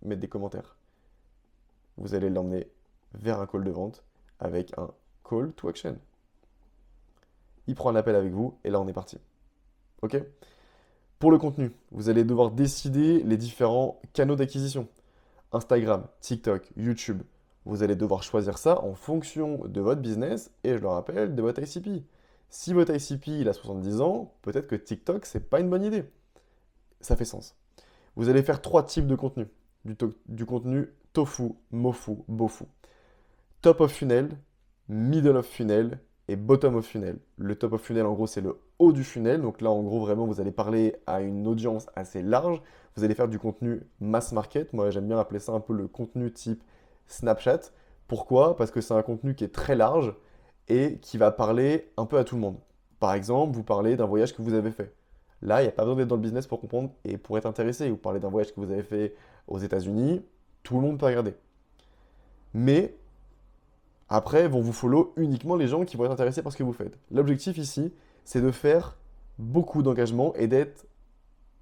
mettre des commentaires. Vous allez l'emmener vers un call de vente avec un call to action. Il prend un appel avec vous et là on est parti. Ok? Pour le contenu, vous allez devoir décider les différents canaux d'acquisition. Instagram, TikTok, YouTube. Vous allez devoir choisir ça en fonction de votre business et, je le rappelle, de votre ICP. Si votre ICP il a 70 ans, peut-être que TikTok, c'est pas une bonne idée. Ça fait sens. Vous allez faire 3 types de contenu. Du contenu tofu, mofu, bofu. Top of funnel, middle of funnel et bottom of funnel. Le top of funnel, en gros, c'est le haut du funnel. Donc là, en gros, vraiment, vous allez parler à une audience assez large. Vous allez faire du contenu mass market. Moi, j'aime bien appeler ça un peu le contenu type Snapchat. Pourquoi? Parce que c'est un contenu qui est très large et qui va parler un peu à tout le monde. Par exemple, vous parlez d'un voyage que vous avez fait. Là, il n'y a pas besoin d'être dans le business pour comprendre et pour être intéressé. Vous parlez d'un voyage que vous avez fait aux États-Unis, tout le monde peut regarder. Mais après, vont vous follow uniquement les gens qui vont être intéressés par ce que vous faites. L'objectif ici, c'est de faire beaucoup d'engagement et d'être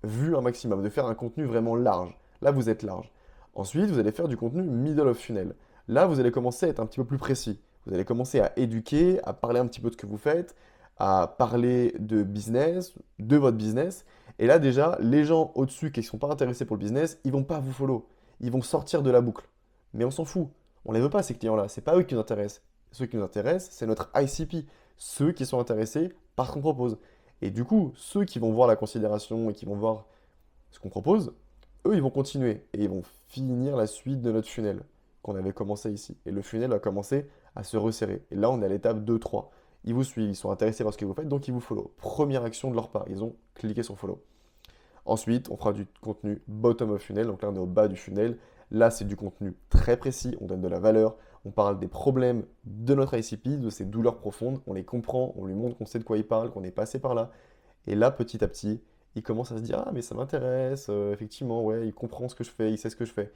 vu un maximum, de faire un contenu vraiment large. Là, vous êtes large. Ensuite, vous allez faire du contenu middle of funnel. Là, vous allez commencer à être un petit peu plus précis. Vous allez commencer à éduquer, à parler un petit peu de ce que vous faites, à parler de business, de votre business. Et là, déjà, les gens au-dessus qui ne sont pas intéressés pour le business, ils vont pas vous follow. Ils vont sortir de la boucle. Mais on s'en fout. On ne les veut pas, ces clients-là. Ce n'est pas eux qui nous intéressent. Ceux qui nous intéressent, c'est notre ICP. Ceux qui sont intéressés par ce qu'on propose. Et du coup, ceux qui vont voir la considération et qui vont voir ce qu'on propose, eux, ils vont continuer et ils vont finir la suite de notre funnel qu'on avait commencé ici. Et le funnel va commencer à se resserrer. Et là, on est à l'étape 2-3. Ils vous suivent, ils sont intéressés par ce que vous faites, donc ils vous follow. Première action de leur part, ils ont cliqué sur follow. Ensuite, on fera du contenu bottom of funnel, donc là on est au bas du funnel. Là, c'est du contenu très précis, on donne de la valeur, on parle des problèmes de notre ICP, de ses douleurs profondes, on les comprend, on lui montre qu'on sait de quoi il parle, qu'on est passé par là. Et là, petit à petit, il commence à se dire, ah mais ça m'intéresse, effectivement, ouais, il comprend ce que je fais, il sait ce que je fais.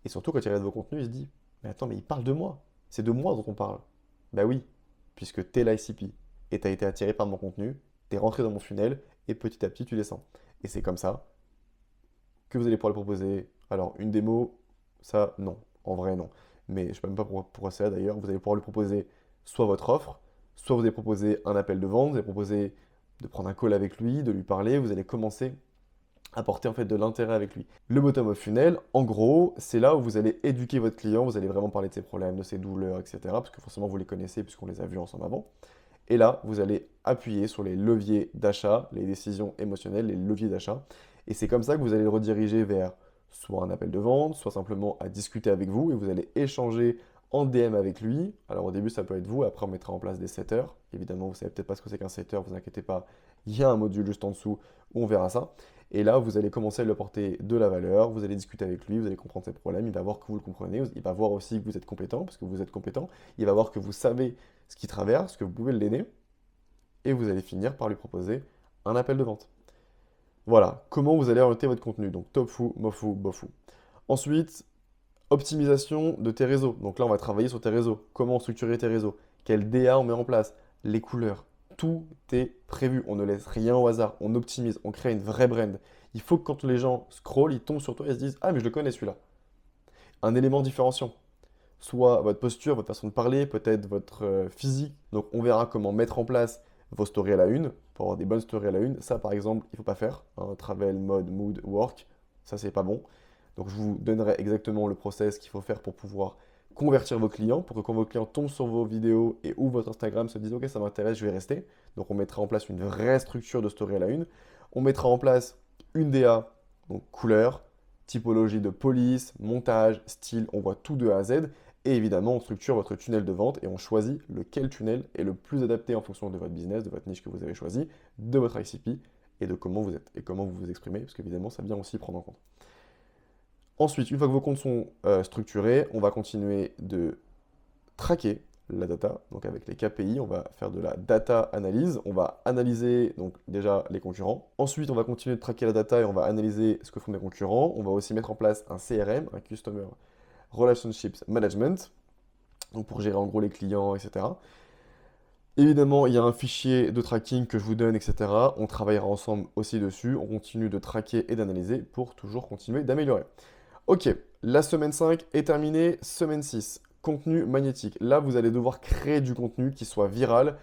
Et surtout, quand il regarde vos contenus, il se dit, mais attends, mais il parle de moi, c'est de moi dont on parle. Bah oui, puisque t'es l'ICP, et t'as été attiré par mon contenu, t'es rentré dans mon funnel, et petit à petit, tu descends. Et c'est comme ça que vous allez pouvoir le proposer. Alors, une démo, ça, non. En vrai, non. Mais je ne sais même pas pourquoi c'est là d'ailleurs. Vous allez pouvoir lui proposer soit votre offre, soit vous allez proposer un appel de vente, vous allez proposer de prendre un call avec lui, de lui parler. Vous allez commencer à porter en fait de l'intérêt avec lui. Le bottom of funnel, en gros, c'est là où vous allez éduquer votre client, vous allez vraiment parler de ses problèmes, de ses douleurs, etc. Parce que forcément, vous les connaissez puisqu'on les a vus ensemble avant. Et là, vous allez appuyer sur les leviers d'achat, les décisions émotionnelles, les leviers d'achat. Et c'est comme ça que vous allez le rediriger vers soit un appel de vente, soit simplement à discuter avec vous et vous allez échanger en DM avec lui. Alors au début, ça peut être vous, après on mettra en place des setters. Évidemment, vous savez peut-être pas ce que c'est qu'un setter, vous inquiétez pas, il y a un module juste en dessous où on verra ça. Et là, vous allez commencer à lui apporter de la valeur, vous allez discuter avec lui, vous allez comprendre ses problèmes, il va voir que vous le comprenez, il va voir aussi que vous êtes compétent, parce que vous êtes compétent, il va voir que vous savez ce qui traverse, que vous pouvez l'aider, et vous allez finir par lui proposer un appel de vente. Voilà, comment vous allez orienter votre contenu. Donc tofu, mofu, bofu. Ensuite, optimisation de tes réseaux. Donc là, on va travailler sur tes réseaux. Comment structurer tes réseaux? Quel DA on met en place? Les couleurs. Tout est prévu. On ne laisse rien au hasard. On optimise. On crée une vraie brand. Il faut que quand les gens scrollent, ils tombent sur toi et se disent, ah, mais je le connais celui-là. Un élément différenciant. Soit votre posture, votre façon de parler, peut-être votre physique. Donc on verra comment mettre en place vos stories à la une, pour avoir des bonnes stories à la une. Ça, par exemple, il ne faut pas faire. Hein, travel, mode, mood, work, ça, c'est pas bon. Donc, je vous donnerai exactement le process qu'il faut faire pour pouvoir convertir vos clients, pour que quand vos clients tombent sur vos vidéos et ou votre Instagram se disent, OK, ça m'intéresse, je vais rester. Donc, on mettra en place une vraie structure de story à la une. On mettra en place une DA, donc couleur, typologie de police, montage, style, on voit tout de A à Z. Et évidemment, on structure votre tunnel de vente et on choisit lequel tunnel est le plus adapté en fonction de votre business, de votre niche que vous avez choisi, de votre ICP et de comment vous êtes et comment vous vous exprimez, parce qu'évidemment, ça vient aussi prendre en compte. Ensuite, une fois que vos comptes sont structurés, on va continuer de traquer la data. Donc avec les KPI, on va faire de la data analyse. On va analyser donc déjà les concurrents. Ensuite, on va continuer de traquer la data et on va analyser ce que font mes concurrents. On va aussi mettre en place un CRM, un Customer Relationships Management, donc pour gérer en gros les clients, etc. Évidemment, il y a un fichier de tracking que je vous donne, etc. On travaillera ensemble aussi dessus. On continue de traquer et d'analyser pour toujours continuer d'améliorer. Ok, la semaine 5 est terminée. Semaine 6, contenu magnétique. Là, vous allez devoir créer du contenu qui soit viral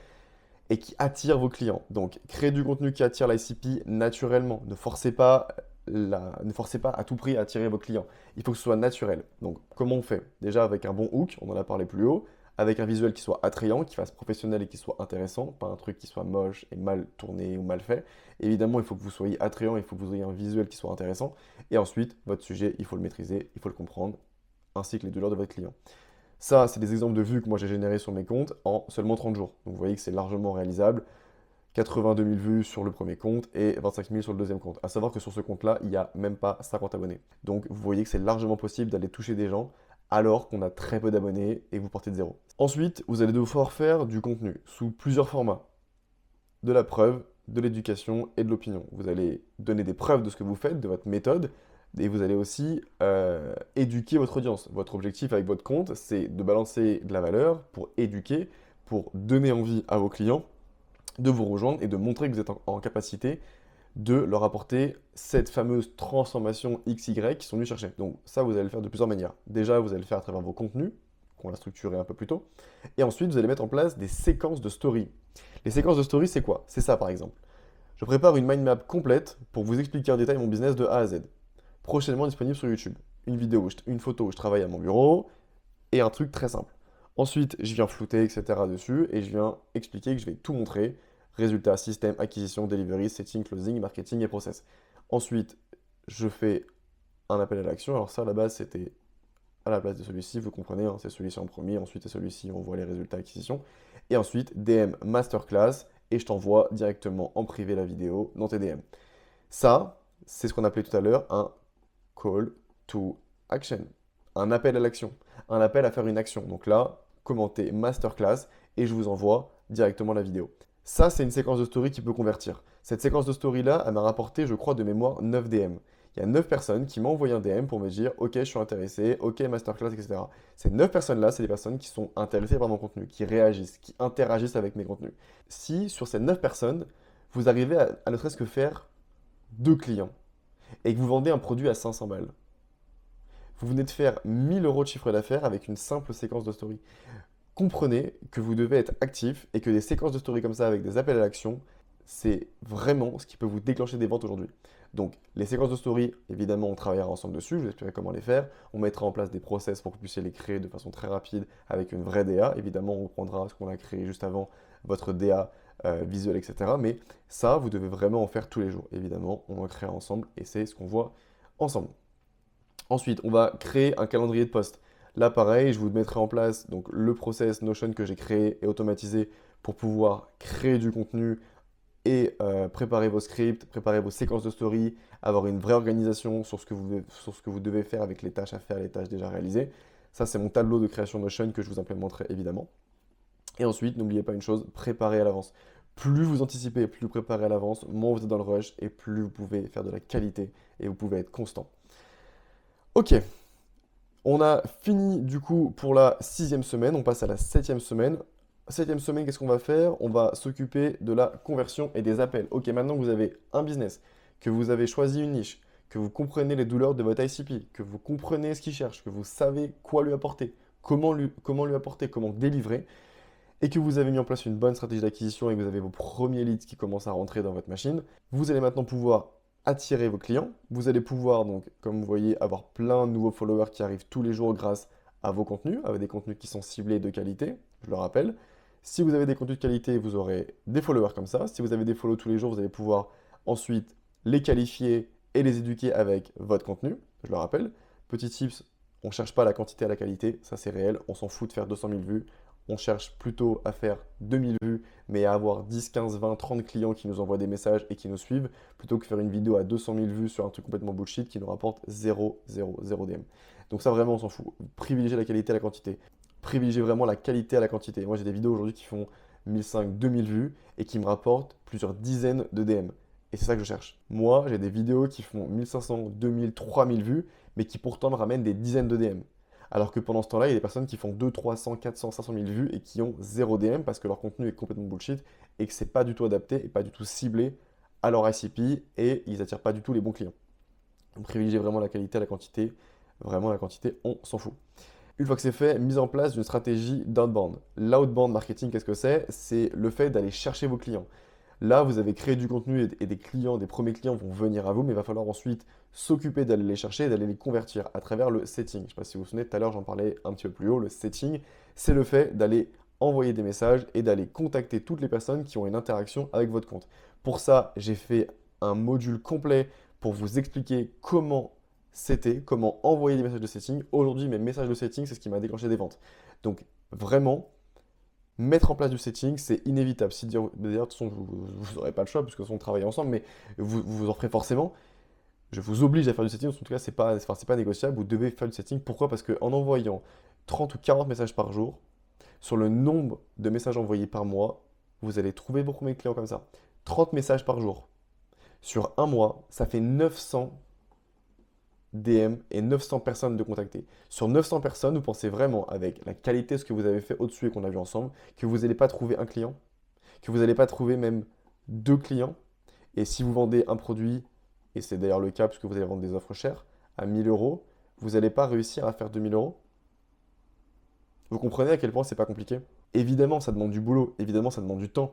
et qui attire vos clients. Donc, créer du contenu qui attire l'ICP naturellement. Ne forcez pas à tout prix à attirer vos clients. Il faut que ce soit naturel. Donc, comment on fait? Déjà avec un bon hook, on en a parlé plus haut, avec un visuel qui soit attrayant, qui fasse professionnel et qui soit intéressant, pas un truc qui soit moche et mal tourné ou mal fait. Évidemment, il faut que vous soyez attrayant, il faut que vous ayez un visuel qui soit intéressant. Et ensuite, votre sujet, il faut le maîtriser, il faut le comprendre, ainsi que les douleurs de votre client. Ça, c'est des exemples de vues que moi j'ai générés sur mes comptes en seulement 30 jours. Donc vous voyez que c'est largement réalisable. 82 000 vues sur le premier compte et 25 000 sur le deuxième compte. À savoir que sur ce compte-là, il n'y a même pas 50 abonnés. Donc vous voyez que c'est largement possible d'aller toucher des gens alors qu'on a très peu d'abonnés et que vous partez de zéro. Ensuite, vous allez devoir faire du contenu sous plusieurs formats. De la preuve, de l'éducation et de l'opinion. Vous allez donner des preuves de ce que vous faites, de votre méthode, et vous allez aussi éduquer votre audience. Votre objectif avec votre compte, c'est de balancer de la valeur pour éduquer, pour donner envie à vos clients de vous rejoindre et de montrer que vous êtes en capacité de leur apporter cette fameuse transformation XY qu'ils sont venus chercher. Donc ça, vous allez le faire de plusieurs manières. Déjà, vous allez le faire à travers vos contenus, qu'on a structuré un peu plus tôt. Et ensuite, vous allez mettre en place des séquences de story. Les séquences de story, c'est quoi? C'est ça, par exemple. Je prépare une mind map complète pour vous expliquer en détail mon business de A à Z. Prochainement disponible sur YouTube. Une vidéo, une photo où je travaille à mon bureau et un truc très simple. Ensuite, je viens flouter, etc. dessus et je viens expliquer que je vais tout montrer. Résultats, système, acquisition, delivery, setting, closing, marketing et process. Ensuite, je fais un appel à l'action. Alors ça, à la base, c'était à la place de celui-ci, vous comprenez, hein, c'est celui-ci en premier, ensuite c'est celui-ci, on voit les résultats acquisition. Et ensuite, DM Masterclass, et je t'envoie directement en privé la vidéo dans tes DM. Ça, c'est ce qu'on appelait tout à l'heure un call to action, un appel à l'action, un appel à faire une action. Donc là, commentez Masterclass et je vous envoie directement la vidéo. Ça, c'est une séquence de story qui peut convertir. Cette séquence de story-là, elle m'a rapporté, je crois, de mémoire 9 DM. Il y a 9 personnes qui m'ont envoyé un DM pour me dire ok, je suis intéressé, ok, masterclass, etc. Ces 9 personnes-là, c'est des personnes qui sont intéressées par mon contenu, qui réagissent, qui interagissent avec mes contenus. Si sur ces 9 personnes, vous arrivez à ne serait-ce que faire 2 clients et que vous vendez un produit à 500 balles, vous venez de faire 1000 euros de chiffre d'affaires avec une simple séquence de story. Comprenez que vous devez être actif et que des séquences de story comme ça avec des appels à l'action, c'est vraiment ce qui peut vous déclencher des ventes aujourd'hui. Donc, les séquences de story, évidemment, on travaillera ensemble dessus, je vous expliquerai comment les faire. On mettra en place des process pour que vous puissiez les créer de façon très rapide avec une vraie DA. Évidemment, on reprendra ce qu'on a créé juste avant, votre DA visuel, etc. Mais ça, vous devez vraiment en faire tous les jours. Évidemment, on en créera ensemble et c'est ce qu'on voit ensemble. Ensuite, on va créer un calendrier de poste. Là, pareil, je vous mettrai en place donc, le process Notion que j'ai créé et automatisé pour pouvoir créer du contenu et préparer vos scripts, préparer vos séquences de story, avoir une vraie organisation sur ce que vous devez faire avec les tâches à faire, les tâches déjà réalisées. Ça, c'est mon tableau de création Notion que je vous implémenterai évidemment. Et ensuite, n'oubliez pas une chose, préparez à l'avance. Plus vous anticipez, plus vous préparez à l'avance, moins vous êtes dans le rush et plus vous pouvez faire de la qualité et vous pouvez être constant. Ok, on a fini du coup pour la 6e semaine, on passe à la 7e semaine. 7e semaine, qu'est-ce qu'on va faire? On va s'occuper de la conversion et des appels. Ok, maintenant que vous avez un business, que vous avez choisi une niche, que vous comprenez les douleurs de votre ICP, que vous comprenez ce qu'il cherche, que vous savez quoi lui apporter, comment lui apporter, comment délivrer, et que vous avez mis en place une bonne stratégie d'acquisition et que vous avez vos premiers leads qui commencent à rentrer dans votre machine, vous allez maintenant pouvoir attirer vos clients. Vous allez pouvoir, donc, comme vous voyez, avoir plein de nouveaux followers qui arrivent tous les jours grâce à vos contenus, avec des contenus qui sont ciblés et de qualité, je le rappelle. Si vous avez des contenus de qualité, vous aurez des followers comme ça. Si vous avez des follow tous les jours, vous allez pouvoir ensuite les qualifier et les éduquer avec votre contenu, je le rappelle. Petit tips, on ne cherche pas la quantité à la qualité, ça c'est réel, on s'en fout de faire 200 000 vues. On cherche plutôt à faire 2000 vues, mais à avoir 10, 15, 20, 30 clients qui nous envoient des messages et qui nous suivent, plutôt que faire une vidéo à 200 000 vues sur un truc complètement bullshit qui nous rapporte 0, 0, 0 DM. Donc ça vraiment on s'en fout. Privilégiez la qualité à la quantité. Privilégiez vraiment la qualité à la quantité. Moi j'ai des vidéos aujourd'hui qui font 1500, 2000 vues et qui me rapportent plusieurs dizaines de DM. Et c'est ça que je cherche. Moi j'ai des vidéos qui font 1500, 2000, 3000 vues, mais qui pourtant me ramènent des dizaines de DM. Alors que pendant ce temps-là, il y a des personnes qui font 200, 300, 400, 500 000 vues et qui ont 0 DM parce que leur contenu est complètement bullshit et que c'est pas du tout adapté et pas du tout ciblé à leur ICP et ils attirent pas du tout les bons clients. Donc privilégiez vraiment la qualité à la quantité. Vraiment, la quantité, on s'en fout. Une fois que c'est fait, mise en place d'une stratégie d'outbound. L'outbound marketing, qu'est-ce que c'est? C'est le fait d'aller chercher vos clients. Là, vous avez créé du contenu et des clients, des premiers clients vont venir à vous, mais il va falloir ensuite s'occuper d'aller les chercher et d'aller les convertir à travers le setting. Je ne sais pas si vous vous souvenez, tout à l'heure, j'en parlais un petit peu plus haut. Le setting, c'est le fait d'aller envoyer des messages et d'aller contacter toutes les personnes qui ont une interaction avec votre compte. Pour ça, j'ai fait un module complet pour vous expliquer comment envoyer des messages de setting. Aujourd'hui, mes messages de setting, c'est ce qui m'a déclenché des ventes. Donc, vraiment, mettre en place du setting, c'est inévitable. Si d'ailleurs, de toute façon, vous n'aurez pas le choix, puisque on travaille ensemble, mais vous en ferez forcément. Je vous oblige à faire du setting, en tout cas, c'est pas négociable. Vous devez faire du setting. Pourquoi? Parce qu'en envoyant 30 ou 40 messages par jour, sur le nombre de messages envoyés par mois, vous allez trouver vos premiers clients comme ça. 30 messages par jour. Sur un mois, ça fait 900 DM et 900 personnes de contacter. Sur 900 personnes, vous pensez vraiment, avec la qualité de ce que vous avez fait au-dessus et qu'on a vu ensemble, que vous n'allez pas trouver un client, que vous n'allez pas trouver même 2 clients. Et si vous vendez un produit, et c'est d'ailleurs le cas puisque vous allez vendre des offres chères, à 1000 euros, vous n'allez pas réussir à faire 2000 euros. Vous comprenez à quel point c'est pas compliqué? Évidemment, ça demande du boulot, évidemment, ça demande du temps,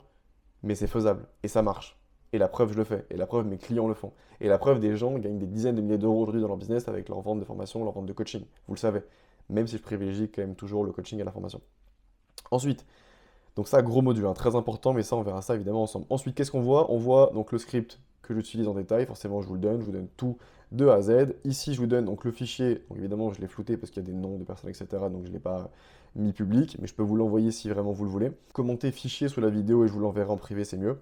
mais c'est faisable et ça marche. Et la preuve, je le fais. Et la preuve, mes clients le font. Et la preuve, des gens gagnent des dizaines de milliers d'euros aujourd'hui dans leur business avec leur vente de formation, leur vente de coaching. Vous le savez. Même si je privilégie quand même toujours le coaching et la formation. Ensuite, donc ça, gros module, hein, très important, mais ça, on verra ça évidemment ensemble. Ensuite, qu'est-ce qu'on voit? On voit donc le script que j'utilise en détail. Forcément, je vous le donne tout de A à Z. Ici, je vous donne donc le fichier. Donc évidemment, je l'ai flouté parce qu'il y a des noms de personnes, etc. Donc je ne l'ai pas mis public, mais je peux vous l'envoyer si vraiment vous le voulez. Commentez fichier sous la vidéo et je vous l'enverrai en privé, c'est mieux.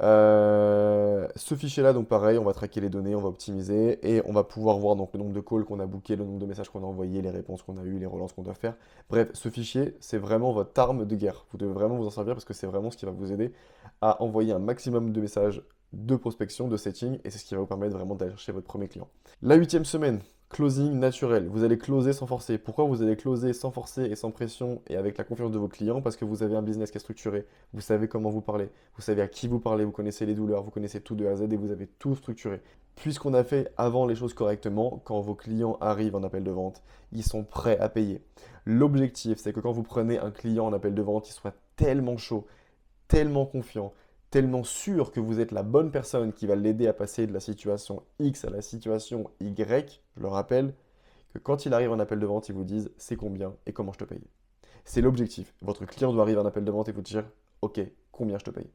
Ce fichier-là, donc pareil, on va traquer les données, on va optimiser et on va pouvoir voir donc le nombre de calls qu'on a bookés, le nombre de messages qu'on a envoyés, les réponses qu'on a eues, les relances qu'on doit faire. Bref, ce fichier, c'est vraiment votre arme de guerre. Vous devez vraiment vous en servir parce que c'est vraiment ce qui va vous aider à envoyer un maximum de messages de prospection, de setting, et c'est ce qui va vous permettre vraiment d'aller chercher votre premier client. La 8e semaine, closing naturel. Vous allez closer sans forcer. Pourquoi vous allez closer sans forcer et sans pression et avec la confiance de vos clients? Parce que vous avez un business qui est structuré, vous savez comment vous parlez, vous savez à qui vous parlez, vous connaissez les douleurs, vous connaissez tout de A à Z et vous avez tout structuré. Puisqu'on a fait avant les choses correctement, quand vos clients arrivent en appel de vente, ils sont prêts à payer. L'objectif, c'est que quand vous prenez un client en appel de vente, il soit tellement chaud, tellement confiant, tellement sûr que vous êtes la bonne personne qui va l'aider à passer de la situation X à la situation Y, je le rappelle, que quand il arrive en appel de vente, ils vous disent c'est combien et comment je te paye. C'est l'objectif. Votre client doit arriver en appel de vente et vous dire ok, combien je te paye.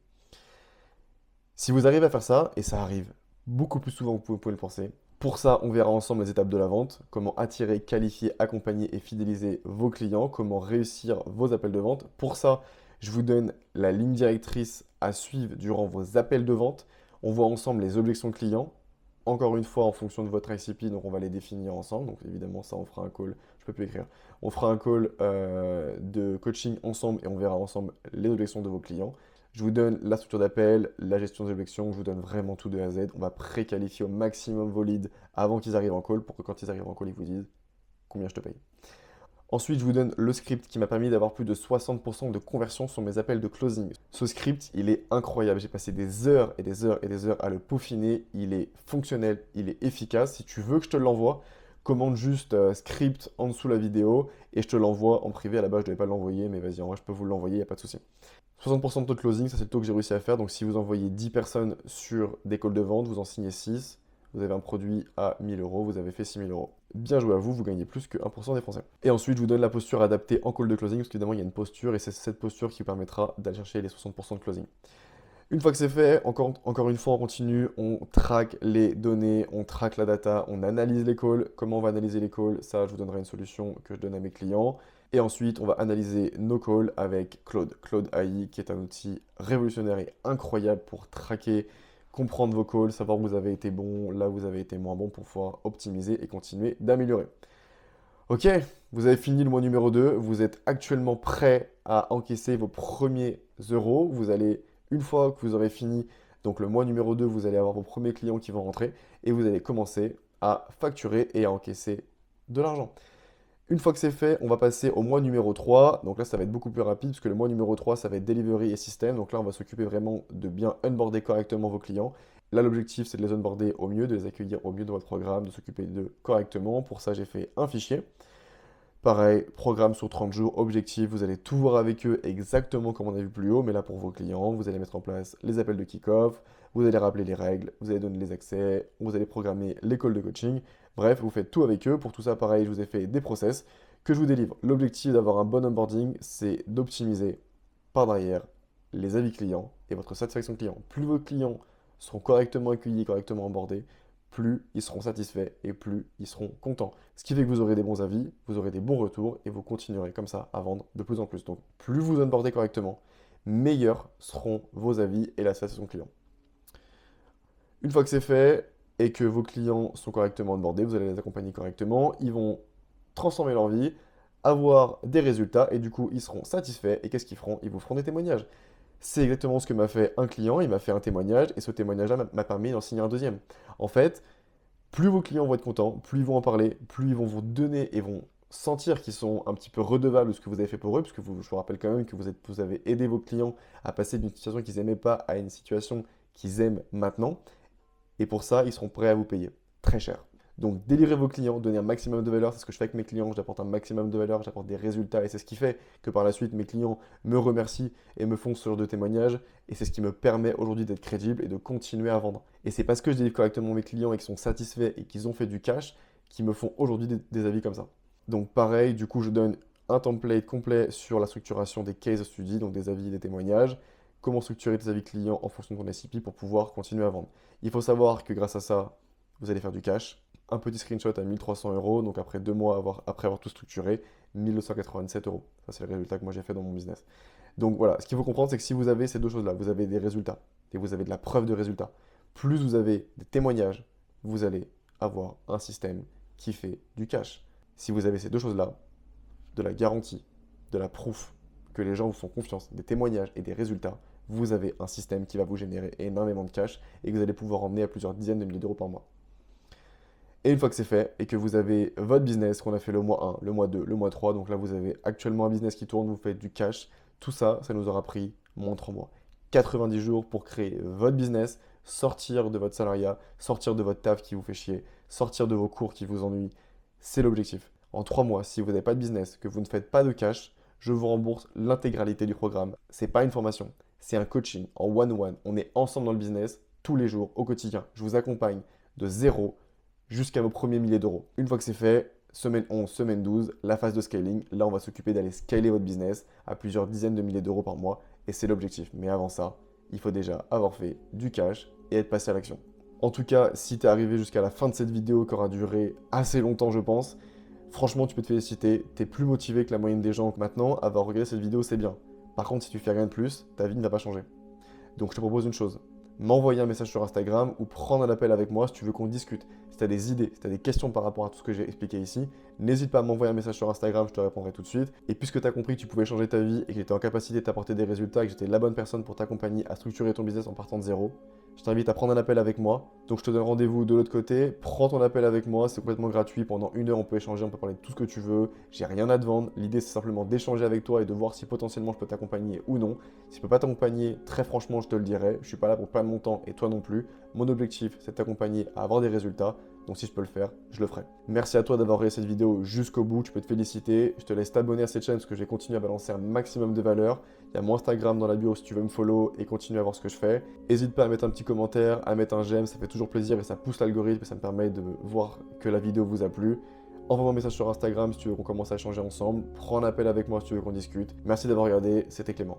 Si vous arrivez à faire ça, et ça arrive beaucoup plus souvent que vous pouvez le penser, pour ça, on verra ensemble les étapes de la vente, comment attirer, qualifier, accompagner et fidéliser vos clients, comment réussir vos appels de vente. Pour ça, je vous donne la ligne directrice à suivre durant vos appels de vente. On voit ensemble les objections clients. Encore une fois, en fonction de votre ICP, donc on va les définir ensemble. Donc évidemment, ça, on fera un call. Je peux plus écrire. On fera un call de coaching ensemble et on verra ensemble les objections de vos clients. Je vous donne la structure d'appel, la gestion des objections, je vous donne vraiment tout de A à Z. On va préqualifier au maximum vos leads avant qu'ils arrivent en call pour que quand ils arrivent en call, ils vous disent combien je te paye. Ensuite, je vous donne le script qui m'a permis d'avoir plus de 60% de conversion sur mes appels de closing. Ce script, il est incroyable. J'ai passé des heures et des heures et des heures à le peaufiner. Il est fonctionnel, il est efficace. Si tu veux que je te l'envoie, commande juste script en dessous la vidéo et je te l'envoie en privé. À la base, je ne devais pas l'envoyer, mais vas-y, en vrai, je peux vous l'envoyer, il n'y a pas de souci. 60% de taux de closing, ça c'est le taux que j'ai réussi à faire. Donc si vous envoyez 10 personnes sur des calls de vente, vous en signez 6. Vous avez un produit à 1000 euros, vous avez fait 6000 euros. Bien joué à vous, vous gagnez plus que 1% des Français. Et ensuite, je vous donne la posture adaptée en call de closing, parce qu'évidemment, il y a une posture, et c'est cette posture qui vous permettra d'aller chercher les 60% de closing. Une fois que c'est fait, encore une fois, on continue, on traque les données, on traque la data, on analyse les calls. Comment on va analyser les calls? Ça, je vous donnerai une solution que je donne à mes clients. Et ensuite, on va analyser nos calls avec Claude. Claude AI, qui est un outil révolutionnaire et incroyable pour traquer, comprendre vos calls, savoir où vous avez été bon, là où vous avez été moins bon pour pouvoir optimiser et continuer d'améliorer. Ok, vous avez fini le mois numéro 2, vous êtes actuellement prêt à encaisser vos premiers euros. Vous allez, une fois que vous aurez fini, donc le mois numéro 2, vous allez avoir vos premiers clients qui vont rentrer et vous allez commencer à facturer et à encaisser de l'argent. Une fois que c'est fait, on va passer au mois numéro 3. Donc là, ça va être beaucoup plus rapide parce que le mois numéro 3, ça va être delivery et système. Donc là, on va s'occuper vraiment de bien onboarder correctement vos clients. Là, l'objectif, c'est de les onboarder au mieux, de les accueillir au mieux dans votre programme, de s'occuper d'eux correctement. Pour ça, j'ai fait un fichier. Pareil, programme sur 30 jours, objectif, vous allez tout voir avec eux exactement comme on a vu plus haut, mais là pour vos clients, vous allez mettre en place les appels de kick-off, vous allez rappeler les règles, vous allez donner les accès, vous allez programmer l'école de coaching. Bref, vous faites tout avec eux. Pour tout ça, pareil, je vous ai fait des process que je vous délivre. L'objectif d'avoir un bon onboarding, c'est d'optimiser par derrière les avis clients et votre satisfaction client. Plus vos clients seront correctement accueillis, correctement onboardés, plus ils seront satisfaits et plus ils seront contents. Ce qui fait que vous aurez des bons avis, vous aurez des bons retours et vous continuerez comme ça à vendre de plus en plus. Donc plus vous onboardez correctement, meilleurs seront vos avis et la satisfaction client. Une fois que c'est fait et que vos clients sont correctement onboardés, vous allez les accompagner correctement, ils vont transformer leur vie, avoir des résultats et du coup ils seront satisfaits et qu'est-ce qu'ils feront? Ils vous feront des témoignages. C'est exactement ce que m'a fait un client, il m'a fait un témoignage et ce témoignage-là m'a permis d'en signer un deuxième. En fait, plus vos clients vont être contents, plus ils vont en parler, plus ils vont vous donner et vont sentir qu'ils sont un petit peu redevables de ce que vous avez fait pour eux, puisque je vous rappelle quand même que vous avez aidé vos clients à passer d'une situation qu'ils n'aimaient pas à une situation qu'ils aiment maintenant. Et pour ça, ils seront prêts à vous payer très cher. Donc, délivrez vos clients, donnez un maximum de valeur. C'est ce que je fais avec mes clients. J'apporte un maximum de valeur, j'apporte des résultats. Et c'est ce qui fait que par la suite, mes clients me remercient et me font ce genre de témoignages. Et c'est ce qui me permet aujourd'hui d'être crédible et de continuer à vendre. Et c'est parce que je délivre correctement mes clients et qu'ils sont satisfaits et qu'ils ont fait du cash qui me font aujourd'hui des avis comme ça. Donc, pareil, du coup, je donne un template complet sur la structuration des case studies, donc des avis et des témoignages. comment structurer tes avis clients en fonction de ton SCP pour pouvoir continuer à vendre. Il faut savoir que grâce à ça, vous allez faire du cash. Un petit screenshot à 1300 euros, donc après 2 mois après avoir tout structuré, 1287 euros. Ça, c'est le résultat que moi j'ai fait dans mon business. Donc voilà, ce qu'il faut comprendre, c'est que si vous avez ces deux choses-là, vous avez des résultats et vous avez de la preuve de résultats, plus vous avez des témoignages, vous allez avoir un système qui fait du cash. Si vous avez ces deux choses-là, de la garantie, de la proof que les gens vous font confiance, des témoignages et des résultats, vous avez un système qui va vous générer énormément de cash et que vous allez pouvoir emmener à plusieurs dizaines de milliers d'euros par mois. Et une fois que c'est fait et que vous avez votre business, qu'on a fait le mois 1, le mois 2, le mois 3, donc là vous avez actuellement un business qui tourne, vous faites du cash, tout ça, ça nous aura pris moins de 3 mois. 90 jours pour créer votre business, sortir de votre salariat, sortir de votre taf qui vous fait chier, sortir de vos cours qui vous ennuient. C'est l'objectif. En 3 mois, si vous n'avez pas de business, que vous ne faites pas de cash, je vous rembourse l'intégralité du programme. C'est pas une formation, c'est un coaching en one-on-one. On est ensemble dans le business tous les jours, au quotidien. Je vous accompagne de zéro jusqu'à vos premiers milliers d'euros. Une fois que c'est fait, semaine 11, semaine 12, la phase de scaling. Là, on va s'occuper d'aller scaler votre business à plusieurs dizaines de milliers d'euros par mois. Et c'est l'objectif. Mais avant ça, il faut déjà avoir fait du cash et être passé à l'action. En tout cas, si tu es arrivé jusqu'à la fin de cette vidéo qui aura duré assez longtemps, je pense, franchement, tu peux te féliciter. Tu es plus motivé que la moyenne des gens maintenant. Avoir regardé cette vidéo, c'est bien. Par contre, si tu fais rien de plus, ta vie ne va pas changer. Donc, je te propose une chose. M'envoyer un message sur Instagram ou prendre un appel avec moi si tu veux qu'on discute. Si tu as des idées, si tu as des questions par rapport à tout ce que j'ai expliqué ici, n'hésite pas à m'envoyer un message sur Instagram, je te répondrai tout de suite. Et puisque tu as compris que tu pouvais changer ta vie et que j'étais en capacité de t'apporter des résultats et que j'étais la bonne personne pour t'accompagner à structurer ton business en partant de zéro, je t'invite à prendre un appel avec moi. Donc je te donne rendez-vous de l'autre côté. Prends ton appel avec moi, c'est complètement gratuit. Pendant 1 heure, on peut échanger, on peut parler de tout ce que tu veux. J'ai rien à te vendre. L'idée, c'est simplement d'échanger avec toi et de voir si potentiellement je peux t'accompagner ou non. Si je peux pas t'accompagner, très franchement, je te le dirai. Je suis pas là pour perdre mon temps et toi non plus. Mon objectif, c'est de t'accompagner à avoir des résultats. Donc si je peux le faire, je le ferai. Merci à toi d'avoir regardé cette vidéo jusqu'au bout, tu peux te féliciter. Je te laisse t'abonner à cette chaîne parce que je vais continuer à balancer un maximum de valeur. Il y a mon Instagram dans la bio si tu veux me follow et continuer à voir ce que je fais. N'hésite pas à mettre un petit commentaire, à mettre un j'aime, ça fait toujours plaisir et ça pousse l'algorithme et ça me permet de voir que la vidéo vous a plu. Envoie-moi un message sur Instagram si tu veux qu'on commence à échanger ensemble. Prends un appel avec moi si tu veux qu'on discute. Merci d'avoir regardé, c'était Clément.